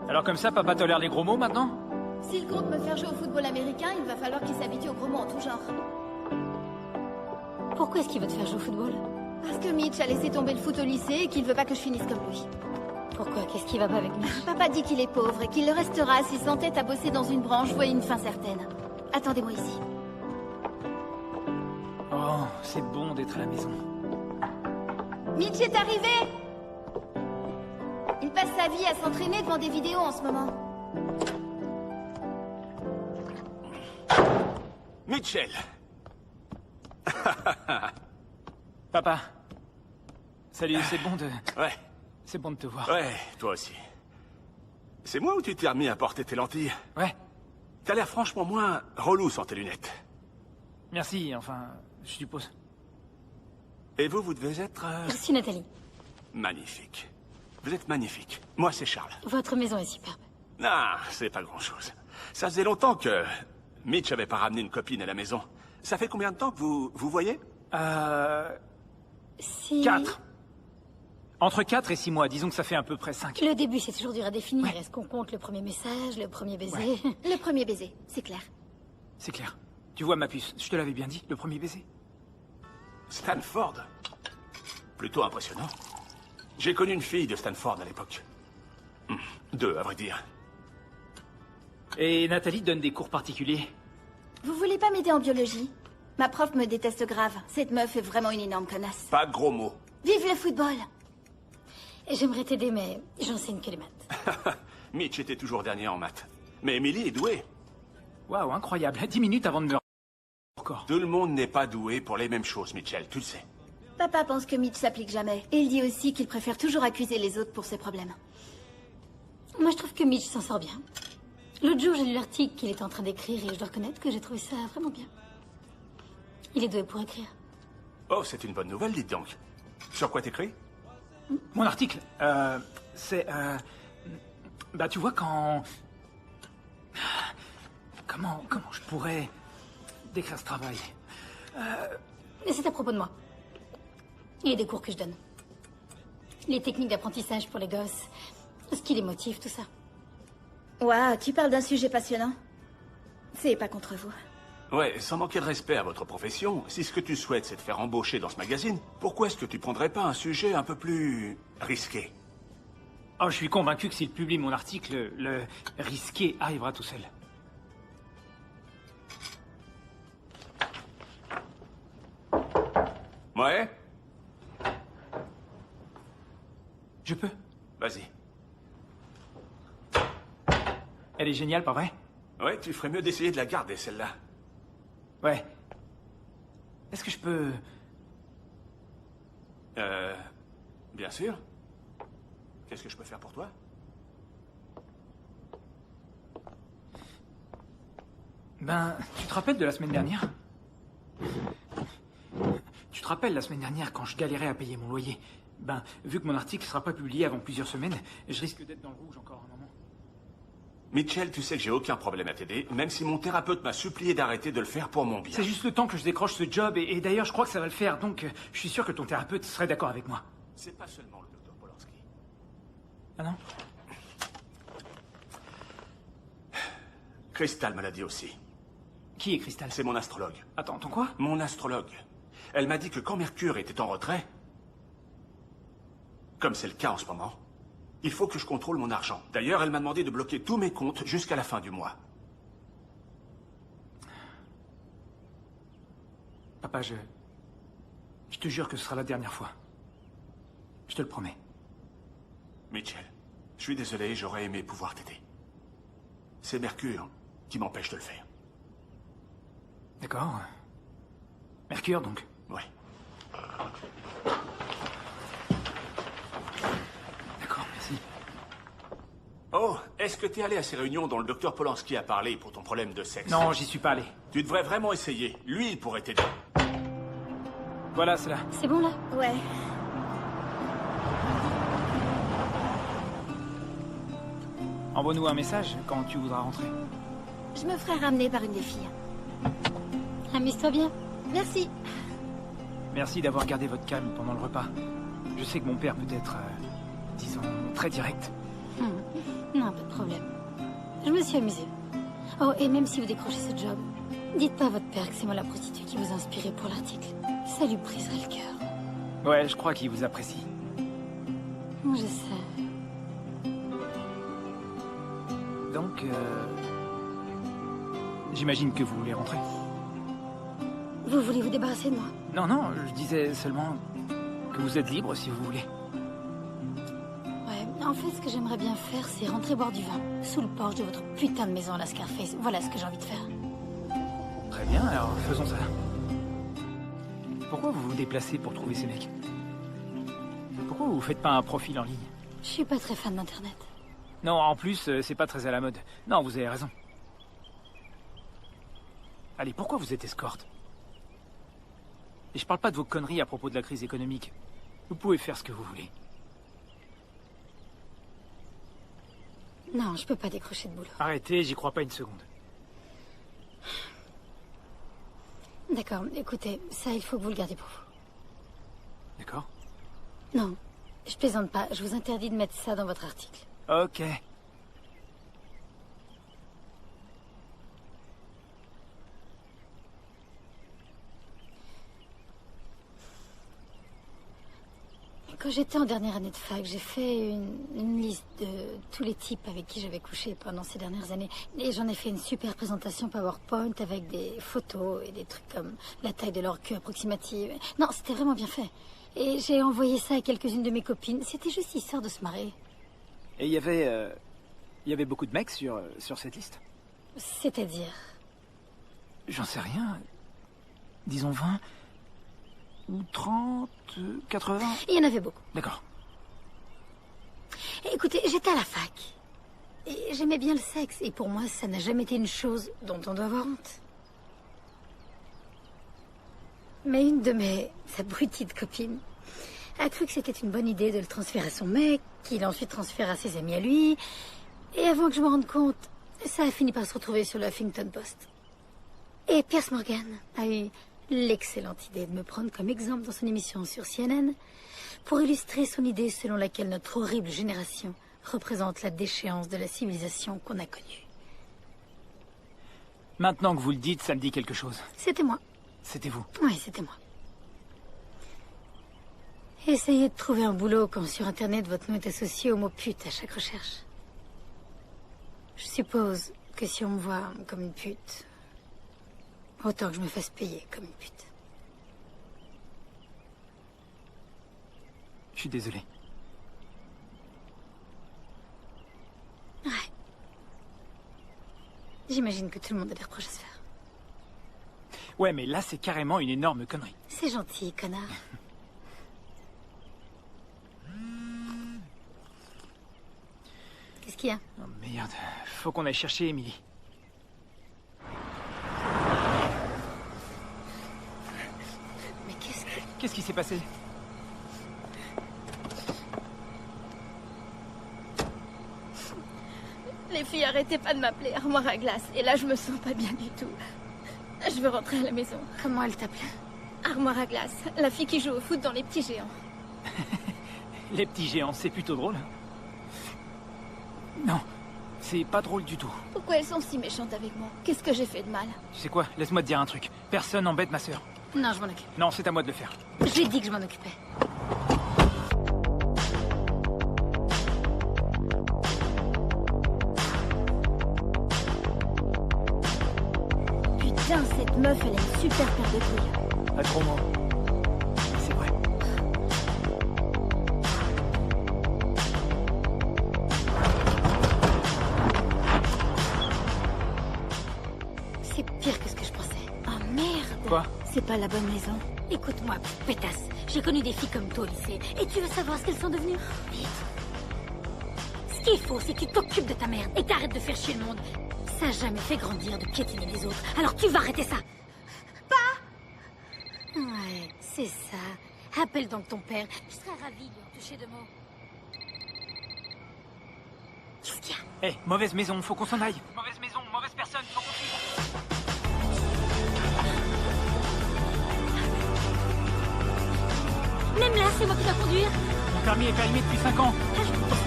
Alors comme ça, papa tolère les gros mots maintenant? S'il compte me faire jouer au football américain, il va falloir qu'il s'habitue aux gros mots en tout genre. Pourquoi est-ce qu'il veut te faire jouer au football? Parce que Mitch a laissé tomber le foot au lycée et qu'il veut pas que je finisse comme lui. Pourquoi? Qu'est-ce qui va pas avec Mitch? Papa dit qu'il est pauvre et qu'il le restera s'il s'entête à bosser dans une branche voie une fin certaine. Attendez-moi ici. Oh, c'est bon d'être à la maison. Mitch est arrivé! Il passe sa vie à s'entraîner devant des vidéos en ce moment. Mitchell. Papa. Salut, c'est bon de... Ouais. C'est bon de te voir. Ouais, toi aussi. C'est moi ou tu t'es remis à porter tes lentilles? Ouais. T'as l'air franchement moins relou sans tes lunettes. Merci, enfin, je suppose. Et vous devez être... Je suis Nathalie. Magnifique. Vous êtes magnifique. Moi, c'est Charles. Votre maison est superbe. Ah, c'est pas grand-chose. Ça faisait longtemps que Mitch avait pas ramené une copine à la maison. Ça fait combien de temps que vous voyez? 4. Entre 4 et 6 mois, disons que ça fait à peu près 5. Le début, c'est toujours dur à définir. Est-ce qu'on compte le premier message, le premier baiser? Ouais. Le premier baiser, c'est clair. C'est clair. Tu vois, ma puce, je te l'avais bien dit, le premier baiser. Stanford. Plutôt impressionnant. J'ai connu une fille de Stanford à l'époque. 2, à vrai dire. Et Nathalie donne des cours particuliers. Vous voulez pas m'aider en biologie? Ma prof me déteste grave. Cette meuf est vraiment une énorme connasse. Pas de gros mots. Vive le football! J'aimerais t'aider, mais j'enseigne que les maths. Mitch était toujours dernier en maths. Mais Emily est douée. Waouh, incroyable. 10 minutes avant de me... Encore. Tout le monde n'est pas doué pour les mêmes choses, Mitchell, tu le sais. Papa pense que Mitch s'applique jamais. Et il dit aussi qu'il préfère toujours accuser les autres pour ses problèmes. Moi, je trouve que Mitch s'en sort bien. L'autre jour, j'ai lu l'article qu'il était en train d'écrire et je dois reconnaître que j'ai trouvé ça vraiment bien. Il est doué pour écrire. Oh, c'est une bonne nouvelle, dites donc. Sur quoi t'écris? Mon article, c'est... Bah, tu vois, quand... Comment je pourrais décrire ce travail? Mais c'est à propos de moi. Et des cours que je donne. Les techniques d'apprentissage pour les gosses. Ce qui les motive, tout ça. Ouah, tu parles d'un sujet passionnant. C'est pas contre vous. Ouais, sans manquer de respect à votre profession, si ce que tu souhaites c'est de faire embaucher dans ce magazine, pourquoi est-ce que tu prendrais pas un sujet un peu plus risqué? Oh, je suis convaincu que s'il publie mon article, le risqué arrivera tout seul. Ouais? Je peux? Vas-y. Elle est géniale, pas vrai? Ouais, tu ferais mieux d'essayer de la garder, celle-là. Ouais. Est-ce que je peux... Bien sûr. Qu'est-ce que je peux faire pour toi? Ben, tu te rappelles de la semaine dernière? Tu te rappelles la semaine dernière quand je galérais à payer mon loyer? Ben, vu que mon article ne sera pas publié avant plusieurs semaines, je risque d'être dans le rouge encore un moment. Mitchell, tu sais que j'ai aucun problème à t'aider, même si mon thérapeute m'a supplié d'arrêter de le faire pour mon bien. C'est juste le temps que je décroche ce job, et d'ailleurs, je crois que ça va le faire, donc je suis sûr que ton thérapeute serait d'accord avec moi. C'est pas seulement le docteur Polanski. Ah non? Crystal me l'a dit aussi. Qui est Crystal? C'est mon astrologue. Attends, ton quoi? Mon astrologue. Elle m'a dit que quand Mercure était en retrait, comme c'est le cas en ce moment, il faut que je contrôle mon argent. D'ailleurs, elle m'a demandé de bloquer tous mes comptes jusqu'à la fin du mois. Papa, je te jure que ce sera la dernière fois. Je te le promets. Mitchell, je suis désolé, j'aurais aimé pouvoir t'aider. C'est Mercure qui m'empêche de le faire. D'accord. Mercure, donc? Ouais. D'accord, merci. Oh, est-ce que t'es allé à ces réunions dont le docteur Polanski a parlé pour ton problème de sexe? Non, j'y suis pas allé. Tu devrais vraiment essayer. Lui, il pourrait t'aider. Voilà, c'est là. C'est bon là? Ouais. Envoie-nous un message quand tu voudras rentrer. Je me ferai ramener par une des filles. Amuse-toi bien. Merci. Merci d'avoir gardé votre calme pendant le repas. Je sais que mon père peut être, disons, très direct. Non, pas de problème. Je me suis amusée. Oh, et même si vous décrochez ce job, dites pas à votre père que c'est moi la prostituée qui vous a inspiré pour l'article. Ça lui briserait le cœur. Ouais, je crois qu'il vous apprécie. Je sais. Donc, j'imagine que vous voulez rentrer. Vous voulez vous débarrasser de moi? Non, non, je disais seulement que vous êtes libre si vous voulez. Ouais, en fait, ce que j'aimerais bien faire, c'est rentrer boire du vin, sous le porche de votre putain de maison à la Scarface. Voilà ce que j'ai envie de faire. Très bien, alors faisons ça. Pourquoi vous vous déplacez pour trouver ces mecs? Pourquoi vous faites pas un profil en ligne? Je suis pas très fan d'Internet. Non, en plus, c'est pas très à la mode. Non, vous avez raison. Allez, pourquoi vous êtes escorte? Et je parle pas de vos conneries à propos de la crise économique. Vous pouvez faire ce que vous voulez. Non, je peux pas décrocher de boulot. Arrêtez, j'y crois pas une seconde. D'accord, écoutez, ça, il faut que vous le gardiez pour vous. D'accord? Non, je plaisante pas. Je vous interdis de mettre ça dans votre article. Ok. Quand j'étais en dernière année de fac, j'ai fait une liste de tous les types avec qui j'avais couché pendant ces dernières années. Et j'en ai fait une super présentation PowerPoint avec des photos et des trucs comme la taille de leur queue approximative. Non, c'était vraiment bien fait. Et j'ai envoyé ça à quelques-unes de mes copines. C'était juste histoire de se marrer. Et il y avait beaucoup de mecs sur cette liste? C'est-à-dire? J'en sais rien. Disons 20... ou 30... 80... Il y en avait beaucoup. D'accord. Écoutez, j'étais à la fac. Et j'aimais bien le sexe. Et pour moi, ça n'a jamais été une chose dont on doit avoir honte. Mais une de mes abruties de copines a cru que c'était une bonne idée de le transférer à son mec, qu'il ensuite transfère à ses amis à lui. Et avant que je me rende compte, ça a fini par se retrouver sur le Huffington Post. Et Piers Morgan a eu l'excellente idée de me prendre comme exemple dans son émission sur CNN pour illustrer son idée selon laquelle notre horrible génération représente la déchéance de la civilisation qu'on a connue. Maintenant que vous le dites, ça me dit quelque chose. C'était moi. C'était vous? Oui, c'était moi. Essayez de trouver un boulot quand sur Internet votre nom est associé au mot pute à chaque recherche. Je suppose que si on me voit comme une pute, autant que je me fasse payer comme une pute. Je suis désolé. Ouais. J'imagine que tout le monde a des reproches à se faire. Ouais, mais là, c'est carrément une énorme connerie. C'est gentil, connard. Qu'est-ce qu'il y a? Oh merde, faut qu'on aille chercher Emily. Mais qu'est-ce qui s'est passé? Les filles, arrêtez pas de m'appeler armoire à glace. Et là, je me sens pas bien du tout. Je veux rentrer à la maison. Comment elle t'appelait? Armoire à glace. La fille qui joue au foot dans Les Petits Géants. Les Petits Géants, c'est plutôt drôle. Non, c'est pas drôle du tout. Pourquoi elles sont si méchantes avec moi? Qu'est-ce que j'ai fait de mal? Tu sais quoi? Laisse-moi te dire un truc. Personne n'embête ma sœur. Non, je m'en occupe. Non, c'est à moi de le faire. J'ai dit que je m'en occupais. Putain, cette meuf, elle a une super paire de couilles. Pas trop mot. C'est vrai. C'est pire que ce que je pensais. Ah merde! Quoi? C'est pas la bonne maison. Écoute-moi, pétasse. J'ai connu des filles comme toi au lycée. Et tu veux savoir ce qu'elles sont devenues? Ce qu'il faut, c'est que tu t'occupes de ta merde et t'arrêtes de faire chier le monde. Ça a jamais fait grandir de piétiner les autres. Alors tu vas arrêter ça. Pas. Ouais, c'est ça. Appelle donc ton père. Je serais ravie de lui en toucher deux mots. Qu'est-ce qu'il y a? Hé, mauvaise maison, faut qu'on s'en aille. Mauvaise maison, mauvaise personne, faut qu'on suive. Même là, c'est moi qui dois conduire. Mon permis est périmé depuis 5 ans.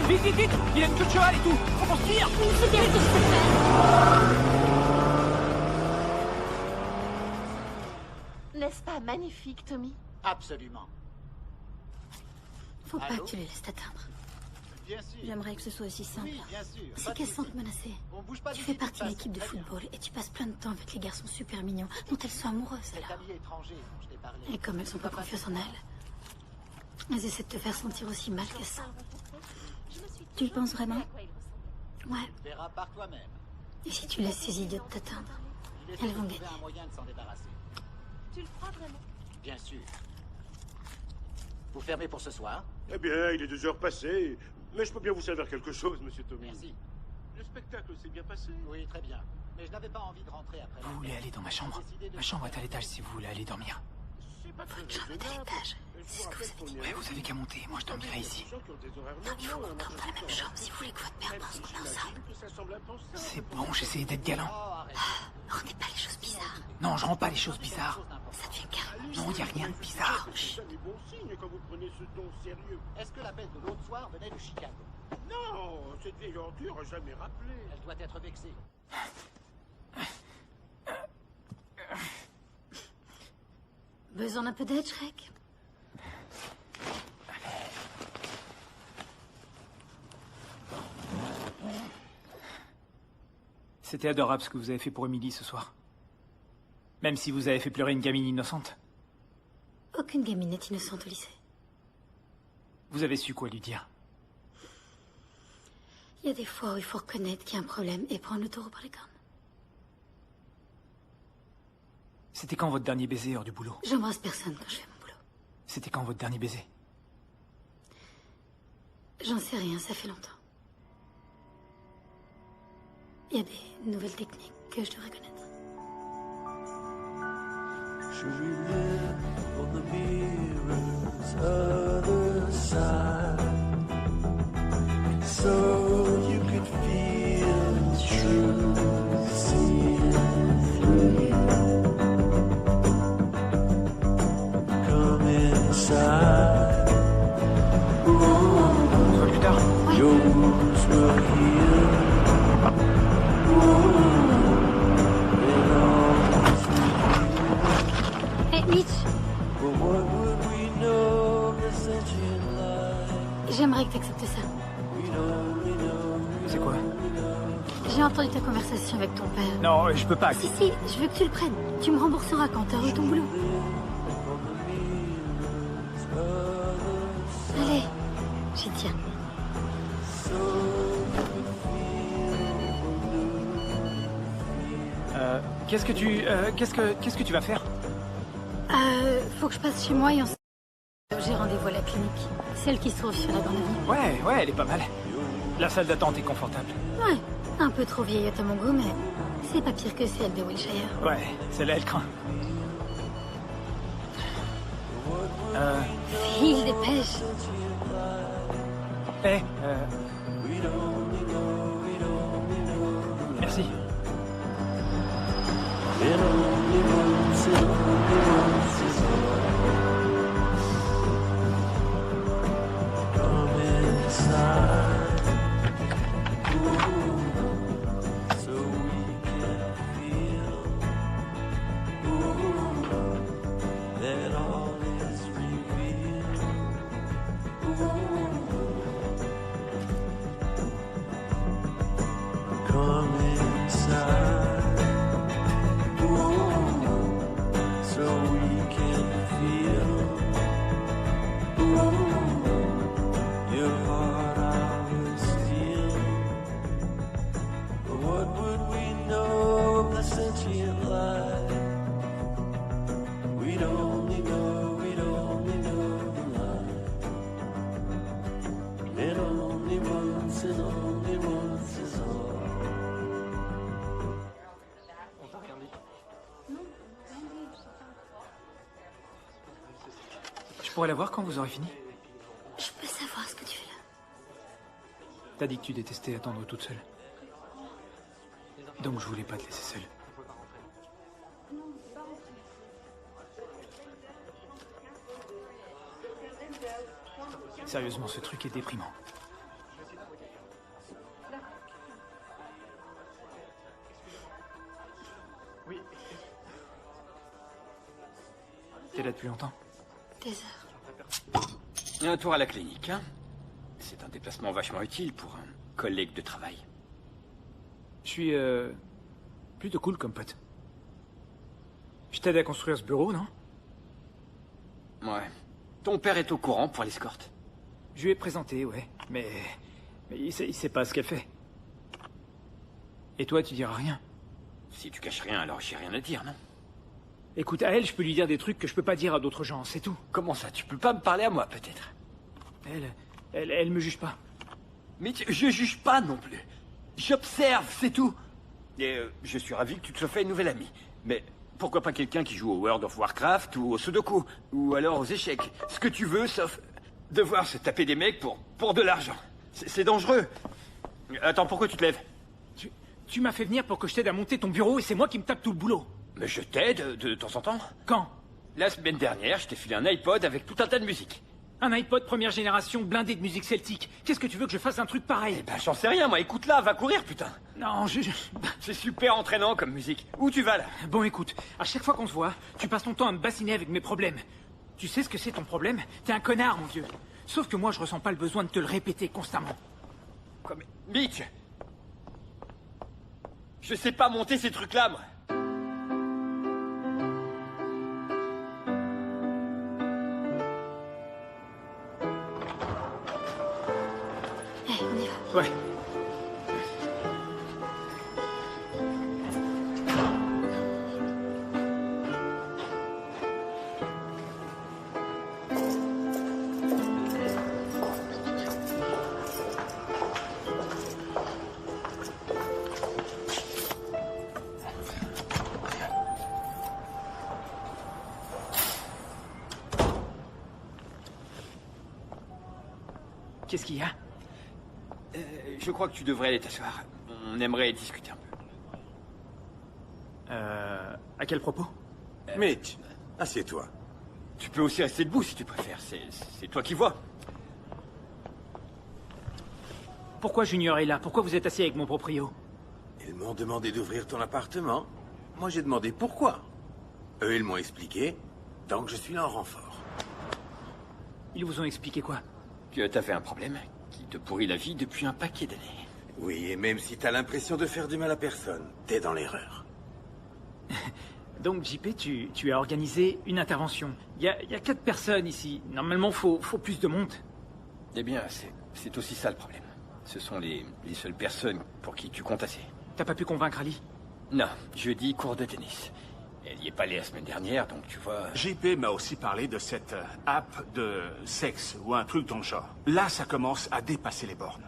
Vite, vite, vite. Il a une queue de cheval et tout. Faut qu'on se tire. C'est bien ce que je sais faire. N'est-ce pas magnifique, Tommy? Absolument. Faut pas Allô? que tu les laisses t'atteindre. Bien sûr. J'aimerais que ce soit aussi simple. Oui, bien sûr. C'est qu'elles sentent menacées. On bouge pas Tu d'ici, fais partie de de l'équipe de toute façon. football et tu passes plein de temps avec les garçons super mignons dont elles sont amoureuses Cet alors. ami étranger dont je t'ai parlé. Et comme elles sont pas confiance en elles, elles essaient de te faire sentir aussi mal qu'elles sont. Tu le penses vraiment? Ouais. Tu verras par toi-même. Et si tu laisses ces idiotes t'atteindre, Il essaie elles vont de trouver gagner. un moyen de s'en débarrasser. Tu le crois vraiment? Bien sûr. Vous fermez pour ce soir? Eh bien, il est 2 heures passées, mais je peux bien vous servir quelque chose, monsieur Tommy. Merci. Le spectacle s'est bien passé. Oui, très bien. Mais je n'avais pas envie de rentrer après. Vous voulez aller dans ma chambre? Ma chambre est à l'étage si vous voulez aller dormir. Votre chambre est à l'étage. C'est ce que vous avez dit. Ouais, vous avez qu'à monter. Moi, je dormirai ici. Non, il faut qu'on dorme dans la même chambre si vous voulez que votre père pense qu'on est ensemble. C'est bon, j'essaie d'être galant. Rendez pas les choses bizarres. Non, je rends pas les choses bizarres. Ça devient carrément Non, il n'y a rien de bizarre. C'est jamais bon signe quand vous prenez ce ton sérieux. Est-ce que l'appel de l'autre soir venait de Chicago? Non, cette vieille ordure a jamais rappelé. Elle doit être vexée. Besoin d'un peu d'aide, Shrek? C'était adorable ce que vous avez fait pour Emily ce soir. Même si vous avez fait pleurer une gamine innocente. Aucune gamine n'est innocente au lycée. Vous avez su quoi lui dire. Il y a des fois où il faut reconnaître qu'il y a un problème et prendre le taureau par les cornes. C'était quand votre dernier baiser hors du boulot? J'embrasse personne quand je fais mon boulot. C'était quand votre dernier baiser? J'en sais rien, ça fait longtemps. Il y a des nouvelles techniques que je devrais connaître. Should we live on the mirror's other side, so you could feel the truth, see it through. Come inside. Ooh, your wounds will heal. Hey, Mitch. J'aimerais que tu acceptes ça. C'est quoi? J'ai entendu ta conversation avec ton père. Non, je peux pas. Si, je veux que tu le prennes. Tu me rembourseras quand tu auras ton boulot. Allez, j'y tiens. Qu'est-ce que tu vas faire? Faut que je passe chez moi et on s... J'ai rendez-vous à la clinique. Celle qui se trouve sur la grande avenue. Ouais, elle est pas mal. La salle d'attente est confortable. Ouais, un peu trop vieillotte à mon goût, mais c'est pas pire que celle de Wilshire. Ouais, celle-là, elle craint. Il dépêche. Merci. Come inside. Ooh, so we can feel. Ooh, that all is revealed. Come inside. Ooh, so we can feel. Ooh, your heart I will steal. But what would we know of the sentient life? We'd only know Je pourrais la voir quand vous aurez fini? Je peux savoir ce que tu fais là? T'as dit que tu détestais attendre toute seule. Donc je voulais pas te laisser seule. Sérieusement, ce truc est déprimant. Oui. T'es là depuis longtemps? Des heures. Un tour à la clinique, hein? C'est un déplacement vachement utile pour un collègue de travail. Je suis plutôt cool comme pote. Je t'aide à construire ce bureau, non? Ouais. Ton père est au courant pour l'escorte? Je lui ai présenté, ouais. Mais il sait pas ce qu'elle fait. Et toi, tu diras rien? Si tu caches rien, alors j'ai rien à dire, non? Écoute, à elle, je peux lui dire des trucs que je peux pas dire à d'autres gens, c'est tout. Comment ça? Tu peux pas me parler à moi, peut-être? Elle me juge pas. Mais je juge pas non plus. J'observe, c'est tout. Et je suis ravi que tu te sois fait une nouvelle amie. Mais pourquoi pas quelqu'un qui joue au World of Warcraft ou au Sudoku? Ou alors aux échecs? Ce que tu veux, sauf devoir se taper des mecs pour de l'argent. C'est dangereux. Attends, pourquoi tu te lèves? Tu m'as fait venir pour que je t'aide à monter ton bureau et c'est moi qui me tape tout le boulot. Mais je t'aide de temps en temps. Quand? La semaine dernière, je t'ai filé un iPod avec tout un tas de musique. Un iPod première génération blindé de musique celtique. Qu'est-ce que tu veux que je fasse un truc pareil? Eh ben, j'en sais rien, moi. Écoute-la, va courir, putain. Non, C'est super entraînant comme musique. Où tu vas, là? Bon, écoute, à chaque fois qu'on se voit, tu passes ton temps à me bassiner avec mes problèmes. Tu sais ce que c'est ton problème? T'es un connard, mon vieux. Sauf que moi, je ressens pas le besoin de te le répéter constamment. Quoi, mais... Mitch! Je sais pas monter ces trucs-là, moi. On y va. Ouais. Qu'est-ce qu'il y a? Je crois que tu devrais aller t'asseoir. On aimerait discuter un peu. À quel propos? Mitch, assieds-toi. Tu peux aussi rester debout si tu préfères. C'est toi qui vois. Pourquoi Junior est là? Pourquoi vous êtes assis avec mon proprio? Ils m'ont demandé d'ouvrir ton appartement. Moi, j'ai demandé pourquoi. Eux, ils m'ont expliqué. Donc, je suis là en renfort. Ils vous ont expliqué quoi? Que t'avais un problème qui te pourrit la vie depuis un paquet d'années. Oui, et même si t'as l'impression de faire du mal à personne, t'es dans l'erreur. Donc, JP, tu as organisé une intervention. Il y a 4 personnes ici. Normalement, faut plus de monde. Eh bien, c'est aussi ça le problème. Ce sont les seules personnes pour qui tu comptes assez. T'as pas pu convaincre Ali? Non, jeudi, cours de tennis. Elle y est pas allée la semaine dernière, donc tu vois... JP m'a aussi parlé de cette app de sexe ou un truc dans le genre. Là, ça commence à dépasser les bornes.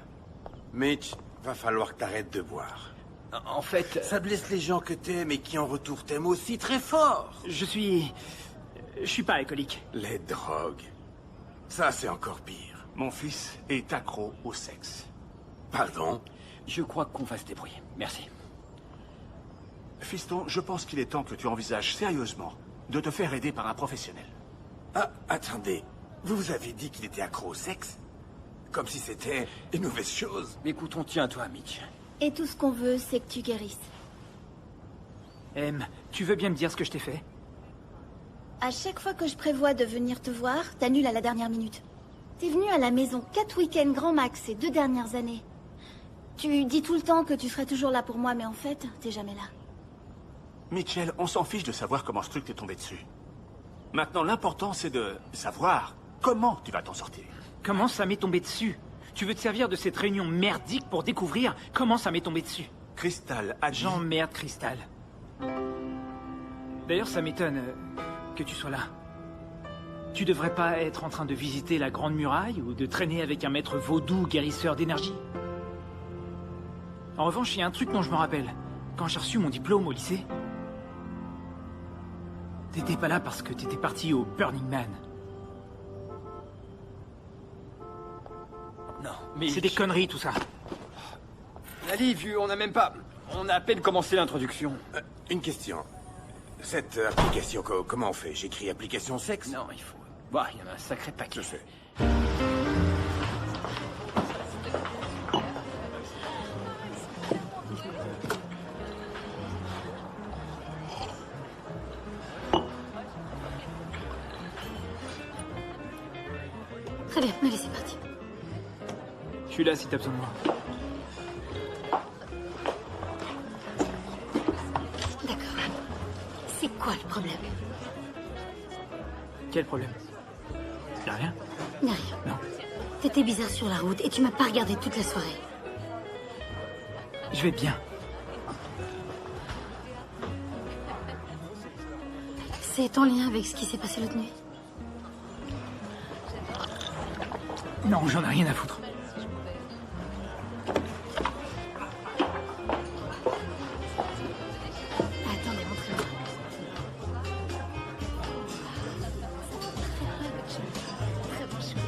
Mitch, va falloir que t'arrêtes de boire. En fait... Ça blesse les gens que t'aimes et qui en retour t'aiment aussi très fort. Je suis pas alcoolique. Les drogues. Ça, c'est encore pire. Mon fils est accro au sexe. Pardon? Je crois qu'on va se débrouiller. Merci. Fiston, je pense qu'il est temps que tu envisages sérieusement de te faire aider par un professionnel. Ah, attendez. Vous avez dit qu'il était accro au sexe? Comme si c'était une mauvaise chose. Écoute, on tient à toi, Mitch. Et tout ce qu'on veut, c'est que tu guérisses. Em, tu veux bien me dire ce que je t'ai fait? À chaque fois que je prévois de venir te voir, t'annules à la dernière minute. T'es venu à la maison 4 week-ends grand max ces 2 dernières années. Tu dis tout le temps que tu serais toujours là pour moi, mais en fait, t'es jamais là. Mitchell, on s'en fiche de savoir comment ce truc t'est tombé dessus. Maintenant, l'important, c'est de savoir comment tu vas t'en sortir. Comment ça m'est tombé dessus? Tu veux te servir de cette réunion merdique pour découvrir comment ça m'est tombé dessus? Crystal a dit... J'emmerde Crystal. D'ailleurs, ça m'étonne que tu sois là. Tu devrais pas être en train de visiter la Grande Muraille ou de traîner avec un maître vaudou guérisseur d'énergie. En revanche, il y a un truc dont je me rappelle. Quand j'ai reçu mon diplôme au lycée, t'étais pas là parce que t'étais parti au Burning Man. Mitch. C'est des conneries, tout ça. Ali, vu, on n'a même pas... On a à peine commencé l'introduction. Une question. Cette application, comment on fait? J'écris application sexe? Non, il faut... Bah, il y en a un sacré paquet. Je sais. Très bien, allez, c'est parti. Je suis là si t'as besoin de moi. D'accord. C'est quoi le problème? Quel problème? Y'a rien? Y'a rien. Non. T'étais bizarre sur la route et tu m'as pas regardé toute la soirée. Je vais bien. C'est en lien avec ce qui s'est passé l'autre nuit? Non, j'en ai rien à foutre. Attendez, montrez-moi. Très bon choix.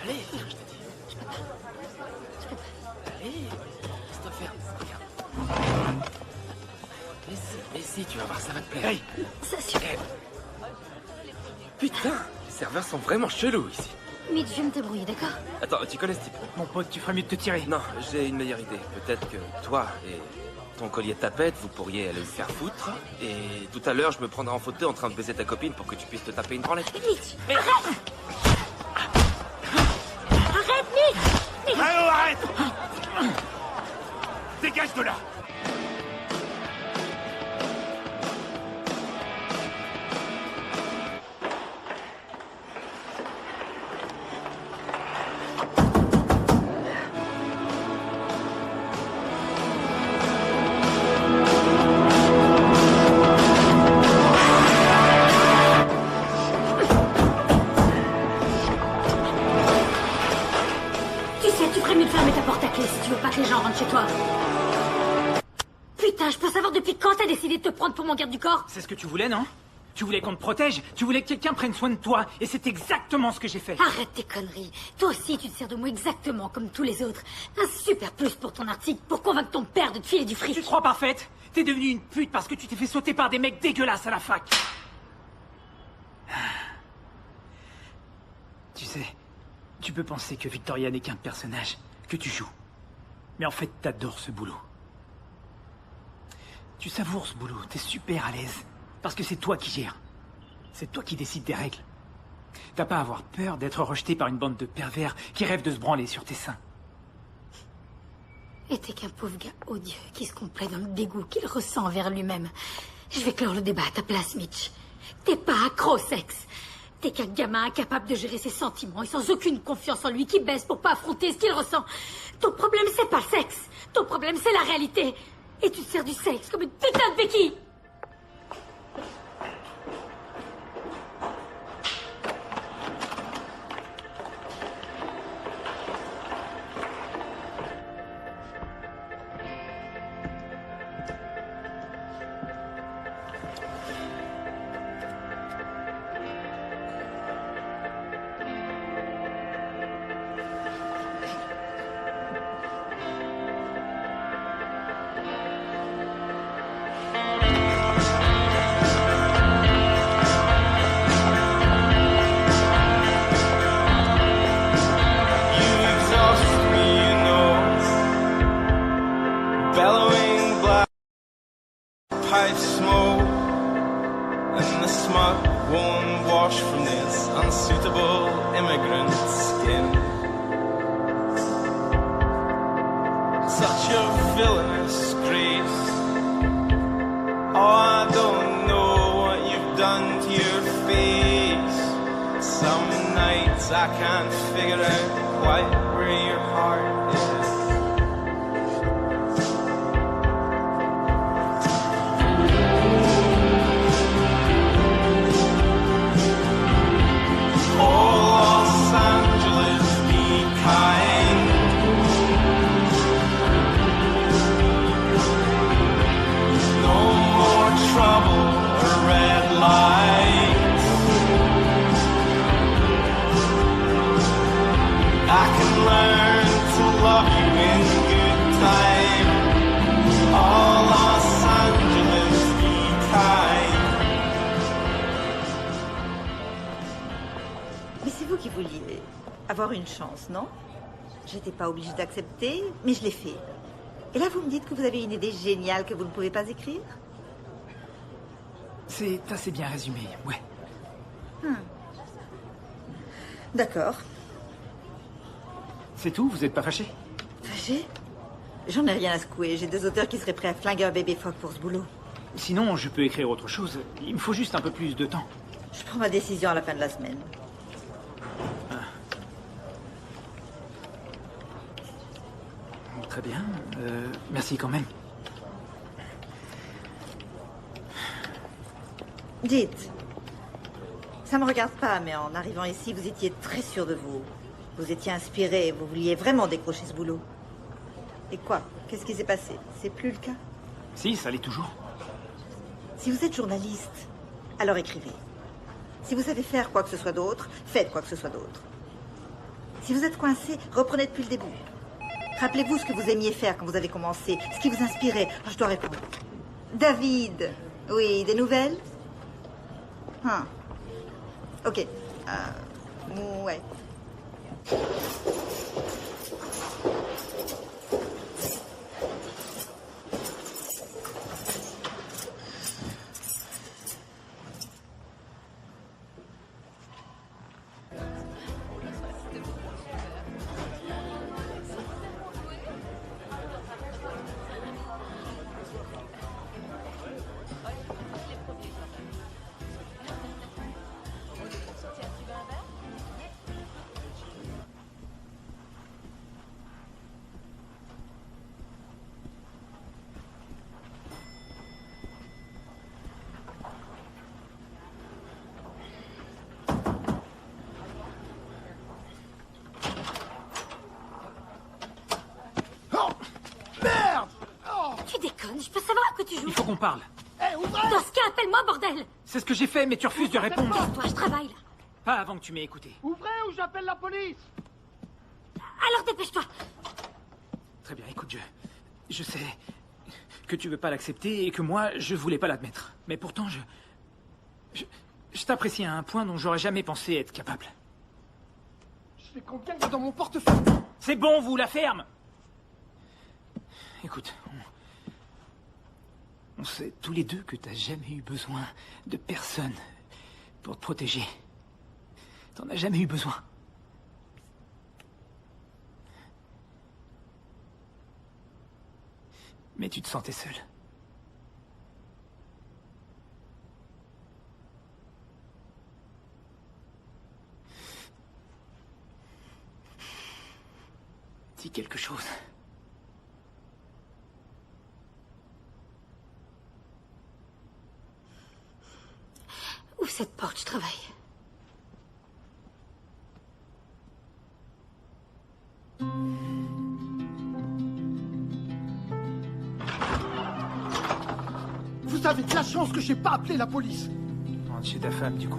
Allez, je te dis. Je peux pas. Allez, laisse-toi faire. Regarde. Mais si, tu vas voir, ça va te plaire. Hey, Ça suffit. Putain, les serveurs sont vraiment chelous ici. Mitch, je vais me débrouiller, d'accord? Attends, tu connais ce type? mon pote, tu ferais mieux de te tirer. Non, j'ai une meilleure idée. Peut-être que toi et ton collier de tapette, vous pourriez aller le faire foutre. Et tout à l'heure, je me prendrai en photo en train de baiser ta copine pour que tu puisses te taper une branlette. Mitch, Mais arrête! Arrête, Mitch! Allô, arrête! Dégage de là! Tu sais, tu ferais mieux de fermer ta porte à clé si tu veux pas que les gens rentrent chez toi. Putain, je peux savoir depuis quand t'as décidé de te prendre pour mon garde du corps? C'est ce que tu voulais, non? Tu voulais qu'on te protège? Tu voulais que quelqu'un prenne soin de toi? Et c'est exactement ce que j'ai fait. Arrête tes conneries. Toi aussi, tu te sers de moi exactement comme tous les autres. Un super plus pour ton article, pour convaincre ton père de te filer du fric. Tu te crois parfaite? T'es devenue une pute parce que tu t'es fait sauter par des mecs dégueulasses à la fac. Tu sais, tu peux penser que Victoria n'est qu'un personnage, que tu joues. Mais en fait, t'adores ce boulot. Tu savoures ce boulot, t'es super à l'aise. Parce que c'est toi qui gères. C'est toi qui décides des règles. T'as pas à avoir peur d'être rejeté par une bande de pervers qui rêvent de se branler sur tes seins. Et t'es qu'un pauvre gars odieux qui se complaît dans le dégoût qu'il ressent envers lui-même. Je vais clore le débat à ta place, Mitch. T'es pas accro au sexe. T'es qu'un gamin incapable de gérer ses sentiments et sans aucune confiance en lui qui baisse pour pas affronter ce qu'il ressent. Ton problème, c'est pas le sexe. Ton problème, c'est la réalité. Et tu te sers du sexe comme une putain de béquille. Bellowing black pipe smoke, and the smut won't wash from this unsuitable immigrant skin. Such a villainous grace, I can't figure out quite where your heart is. Oh, Los Angeles, be kind. No more trouble or red lights. I can learn to love you in good time. Oh, Los Angeles, be kind. Mais c'est vous qui vouliez avoir une chance, non? J'étais pas obligée d'accepter, mais je l'ai fait. Et là, vous me dites que vous avez une idée géniale que vous ne pouvez pas écrire? C'est assez bien résumé, ouais. D'accord. C'est tout? Vous êtes pas fâché? Fâché? J'en ai rien à secouer. J'ai des auteurs qui seraient prêts à flinguer un bébé phoque pour ce boulot. Sinon, je peux écrire autre chose. Il me faut juste un peu plus de temps. Je prends ma décision à la fin de la semaine. Très bien. Merci quand même. Dites, ça me regarde pas, mais en arrivant ici, vous étiez très sûr de vous. Vous étiez inspiré, vous vouliez vraiment décrocher ce boulot. Et quoi? Qu'est-ce qui s'est passé? C'est plus le cas? Si, ça l'est toujours. Si vous êtes journaliste, alors écrivez. Si vous savez faire quoi que ce soit d'autre, faites quoi que ce soit d'autre. Si vous êtes coincé, reprenez depuis le début. Rappelez-vous ce que vous aimiez faire quand vous avez commencé, ce qui vous inspirait. Oh, je dois répondre. David, oui, des nouvelles? Ok. Ouais. Je peux savoir à quoi tu joues? Il faut qu'on parle. Dans ce cas, appelle-moi, bordel! C'est ce que j'ai fait, mais tu refuses de répondre. Toi, je travaille, là. Pas avant que tu m'aies écouté. Ouvrez ou j'appelle la police! Alors dépêche-toi! Très bien, écoute, je sais que tu veux pas l'accepter et que moi, je voulais pas l'admettre. Mais pourtant, je t'apprécie à un point dont j'aurais jamais pensé être capable. Je sais combien il y a dans mon portefeuille. C'est bon, vous, la ferme! Écoute, on sait tous les deux que t'as jamais eu besoin de personne pour te protéger. T'en as jamais eu besoin. Mais tu te sentais seul. Dis quelque chose. Ouvre cette porte, je travaille. Vous avez de la chance que j'ai pas appelé la police. Rentre chez ta femme, du coup.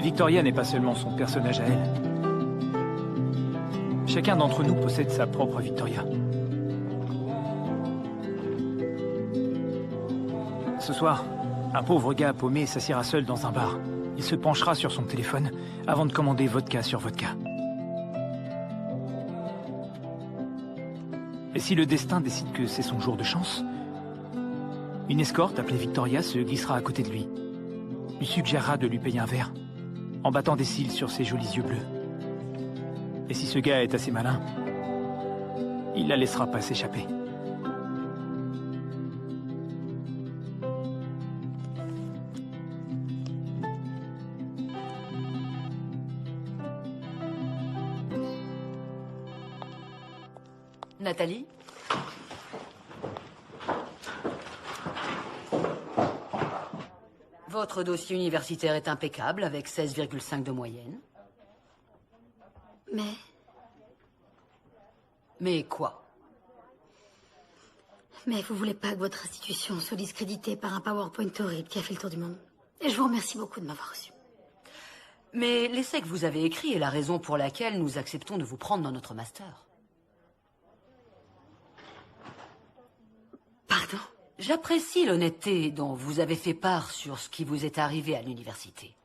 Victoria n'est pas seulement son personnage à elle. Chacun d'entre nous possède sa propre Victoria. Ce soir, un pauvre gars paumé s'assiera seul dans un bar. Il se penchera sur son téléphone avant de commander vodka sur vodka. Et si le destin décide que c'est son jour de chance, une escorte appelée Victoria se glissera à côté de lui, lui suggérera de lui payer un verre, en battant des cils sur ses jolis yeux bleus. Et si ce gars est assez malin, il la laissera pas s'échapper. Nathalie? Votre dossier universitaire est impeccable, avec 16,5 de moyenne. Mais... Mais quoi? Mais vous voulez pas que votre institution soit discréditée par un PowerPoint horrible qui a fait le tour du monde. Et je vous remercie beaucoup de m'avoir reçu. Mais l'essai que vous avez écrit est la raison pour laquelle nous acceptons de vous prendre dans notre master. Pardon? J'apprécie l'honnêteté dont vous avez fait part sur ce qui vous est arrivé à l'université.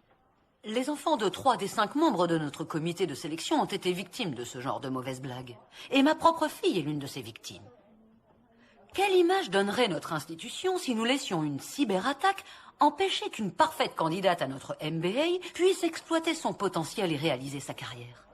Les enfants de 3 des 5 membres de notre comité de sélection ont été victimes de ce genre de mauvaises blagues. Et ma propre fille est l'une de ces victimes. Quelle image donnerait notre institution si nous laissions une cyberattaque empêcher qu'une parfaite candidate à notre MBA puisse exploiter son potentiel et réaliser sa carrière?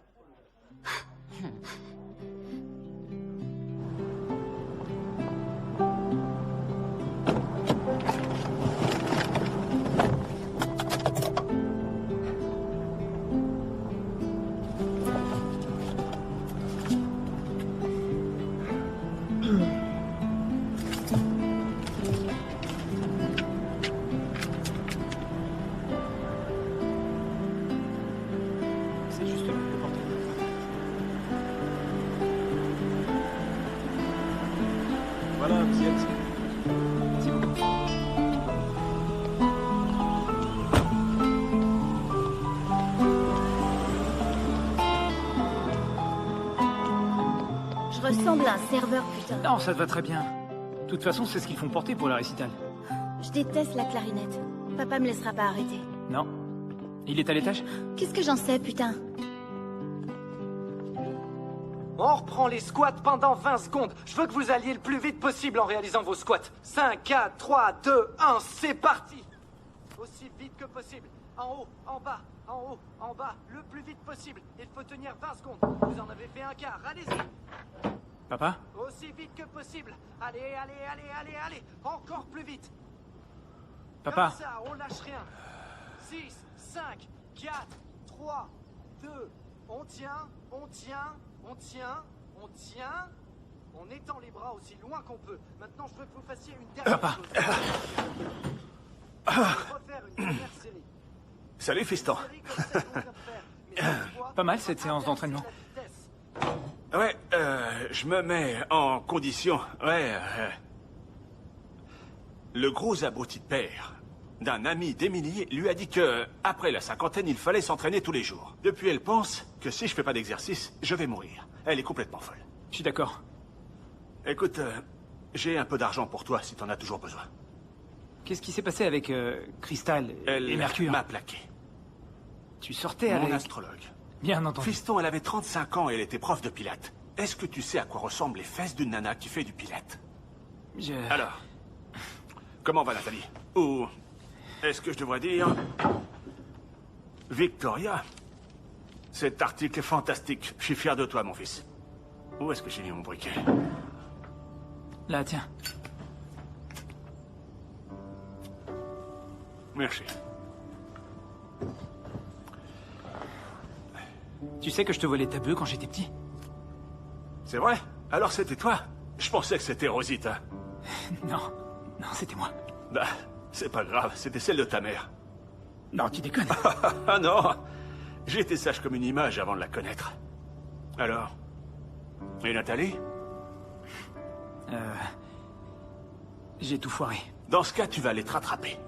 Voilà, vous y êtes. Merci beaucoup. Je ressemble à un serveur, putain. Non, ça te va très bien. De toute façon, c'est ce qu'ils font porter pour la récitale. Je déteste la clarinette. Papa me laissera pas arrêter. Non. Il est à l'étage? Qu'est-ce que j'en sais, putain? On reprend les squats pendant 20 secondes. Je veux que vous alliez le plus vite possible en réalisant vos squats. 5, 4, 3, 2, 1, c'est parti. Aussi vite que possible. En haut, en bas, en haut, en bas, le plus vite possible. Il faut tenir 20 secondes. Vous en avez fait un quart, allez-y. Papa? Aussi vite que possible. Allez, allez, allez, allez, allez. Encore plus vite. Papa? Comme ça, on lâche rien. 6, 5, 4, 3, 2, on tient, on tient, on tient, on tient. On étend les bras aussi loin qu'on peut. Maintenant, je veux que vous fassiez une dernière Papa. chose. On va refaire une dernière série. Salut, fiston. Pas mal cette séance d'entraînement. Ouais, je me mets en condition. Ouais. Le gros abruti de père d'un ami d'Emily lui a dit que, après la cinquantaine, il fallait s'entraîner tous les jours. Depuis, elle pense que si je fais pas d'exercice, je vais mourir. Elle est complètement folle. Je suis d'accord. Écoute, j'ai un peu d'argent pour toi si t'en as toujours besoin. Qu'est-ce qui s'est passé avec Crystal et Mercure? Elle m'a plaqué. Tu sortais Mon avec... astrologue. Bien entendu. Fiston, elle avait 35 ans et elle était prof de pilates. Est-ce que tu sais à quoi ressemblent les fesses d'une nana qui fait du pilates? Alors, comment va Nathalie? Ou est-ce que je devrais dire... Victoria? Cet article est fantastique. Je suis fier de toi, mon fils. Où est-ce que j'ai mis mon briquet? Là, tiens. Merci. Tu sais que je te volais ta bœuf quand j'étais petit? C'est vrai? Alors c'était toi? Je pensais que c'était Rosita. Non, non, c'était moi. Bah, c'est pas grave, c'était celle de ta mère. Non, tu déconnes. Ah non! J'étais sage comme une image avant de la connaître. Alors? Et Nathalie? J'ai tout foiré. Dans ce cas, tu vas aller te rattraper.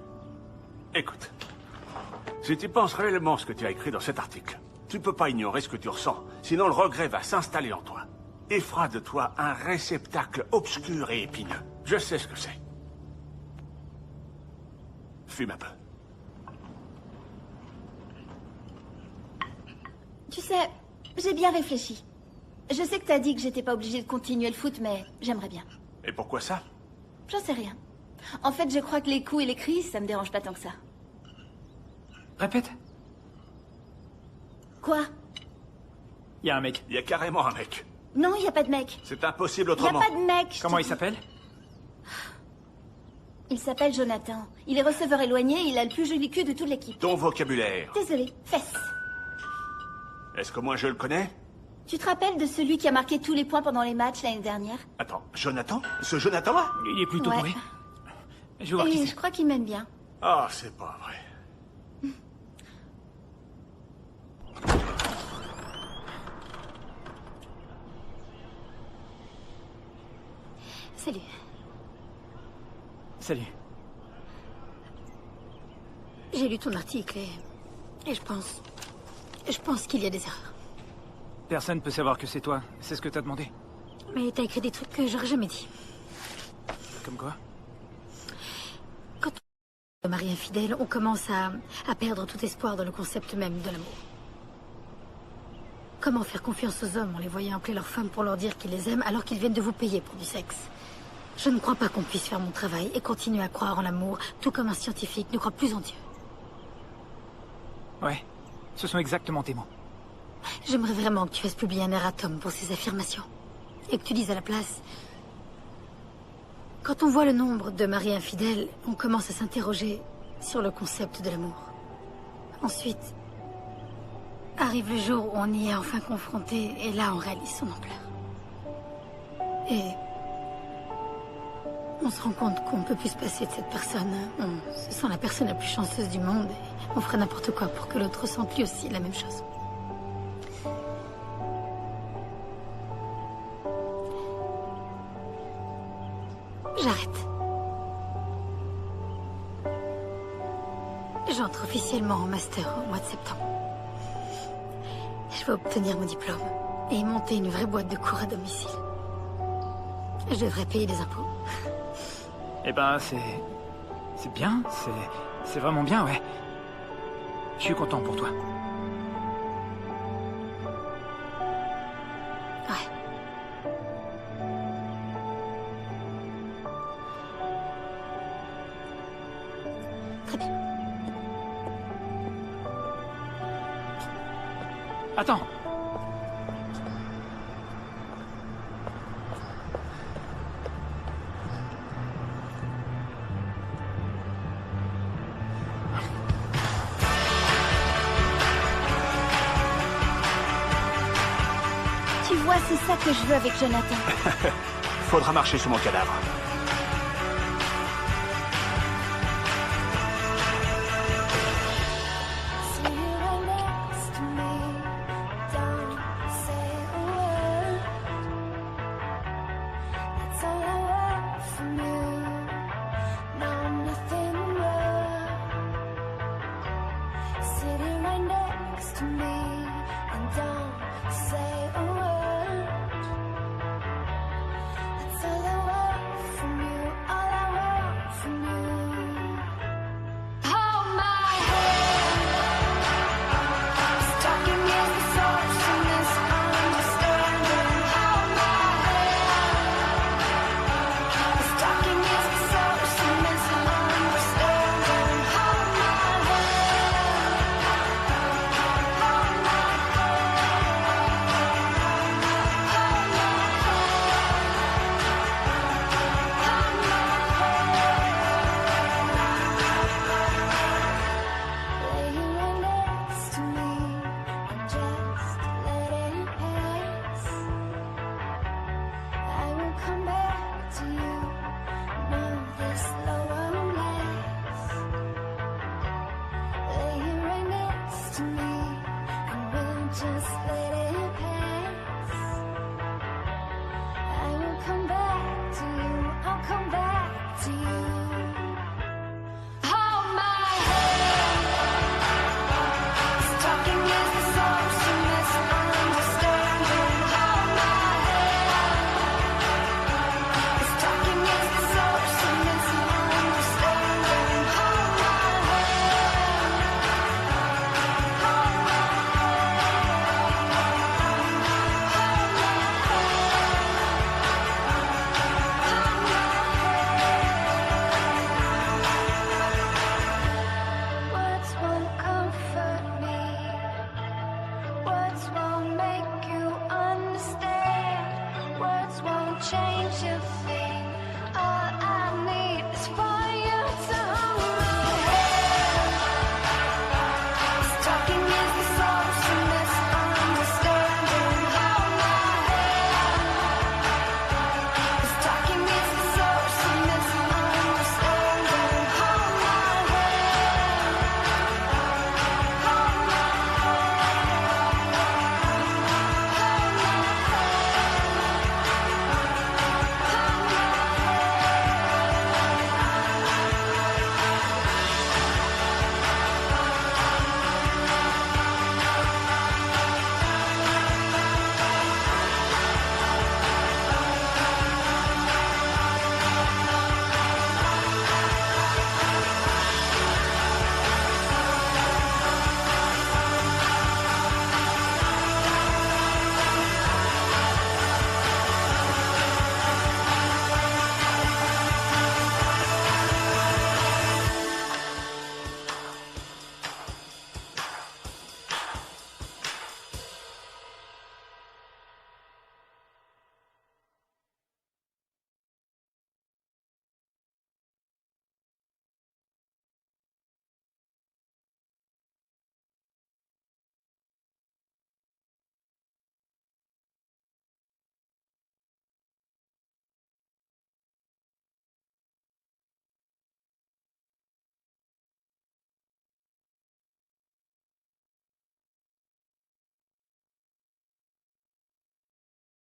Écoute. Si tu penses réellement ce que tu as écrit dans cet article, tu peux pas ignorer ce que tu ressens. Sinon, le regret va s'installer en toi. Et fera de toi un réceptacle obscur et épineux. Je sais ce que c'est. Fume un peu. Tu sais, j'ai bien réfléchi. Je sais que t'as dit que j'étais pas obligée de continuer le foot, mais j'aimerais bien. Et pourquoi ça? J'en sais rien. En fait, je crois que les coups et les crises, ça me dérange pas tant que ça. Répète. Quoi? Il y a un mec. Il y a carrément un mec. Non, il y a pas de mec. C'est impossible Il y a autrement. pas de mec. Comment il s'appelle? Il s'appelle Jonathan. Il est receveur éloigné et il a le plus joli cul de toute l'équipe. Ton vocabulaire. Désolé, fesse. Est-ce que moi je le connais? Tu te rappelles de celui qui a marqué tous les points pendant les matchs l'année dernière? Attends, Jonathan? Ce Jonathan-là? Il est plutôt Ouais. doué. Je vais voir qui Et c'est. je crois qu'il m'aime bien. Ah, c'est pas vrai. Salut. Salut. J'ai lu ton article et je pense qu'il y a des erreurs. Personne peut savoir que c'est toi. C'est ce que t'as demandé. Mais t'as écrit des trucs que j'aurais jamais dit. Comme quoi? Quand on est mari infidèle, on commence à perdre tout espoir dans le concept même de l'amour. Comment faire confiance aux hommes en les voyant appeler leurs femmes pour leur dire qu'ils les aiment alors qu'ils viennent de vous payer pour du sexe? Je ne crois pas qu'on puisse faire mon travail et continuer à croire en l'amour, tout comme un scientifique ne croit plus en Dieu. Ouais. Ce sont exactement tes mots. J'aimerais vraiment que tu fasses publier un erratum pour ces affirmations. Et que tu dises à la place... Quand on voit le nombre de maris infidèles, on commence à s'interroger sur le concept de l'amour. Ensuite, arrive le jour où on y est enfin confronté, et là on réalise son ampleur. Et on se rend compte qu'on peut plus se passer de cette personne. On se sent la personne la plus chanceuse du monde, et on ferait n'importe quoi pour que l'autre ressente lui aussi la même chose. J'arrête. J'entre officiellement en master au mois de septembre. Je vais obtenir mon diplôme et monter une vraie boîte de cours à domicile. Je devrais payer des impôts. Eh ben, c'est bien. C'est vraiment bien, ouais. Je suis content pour toi. Très bien. Attends. Tu vois, c'est ça que je veux avec Jonathan. Faudra marcher sur mon cadavre. change your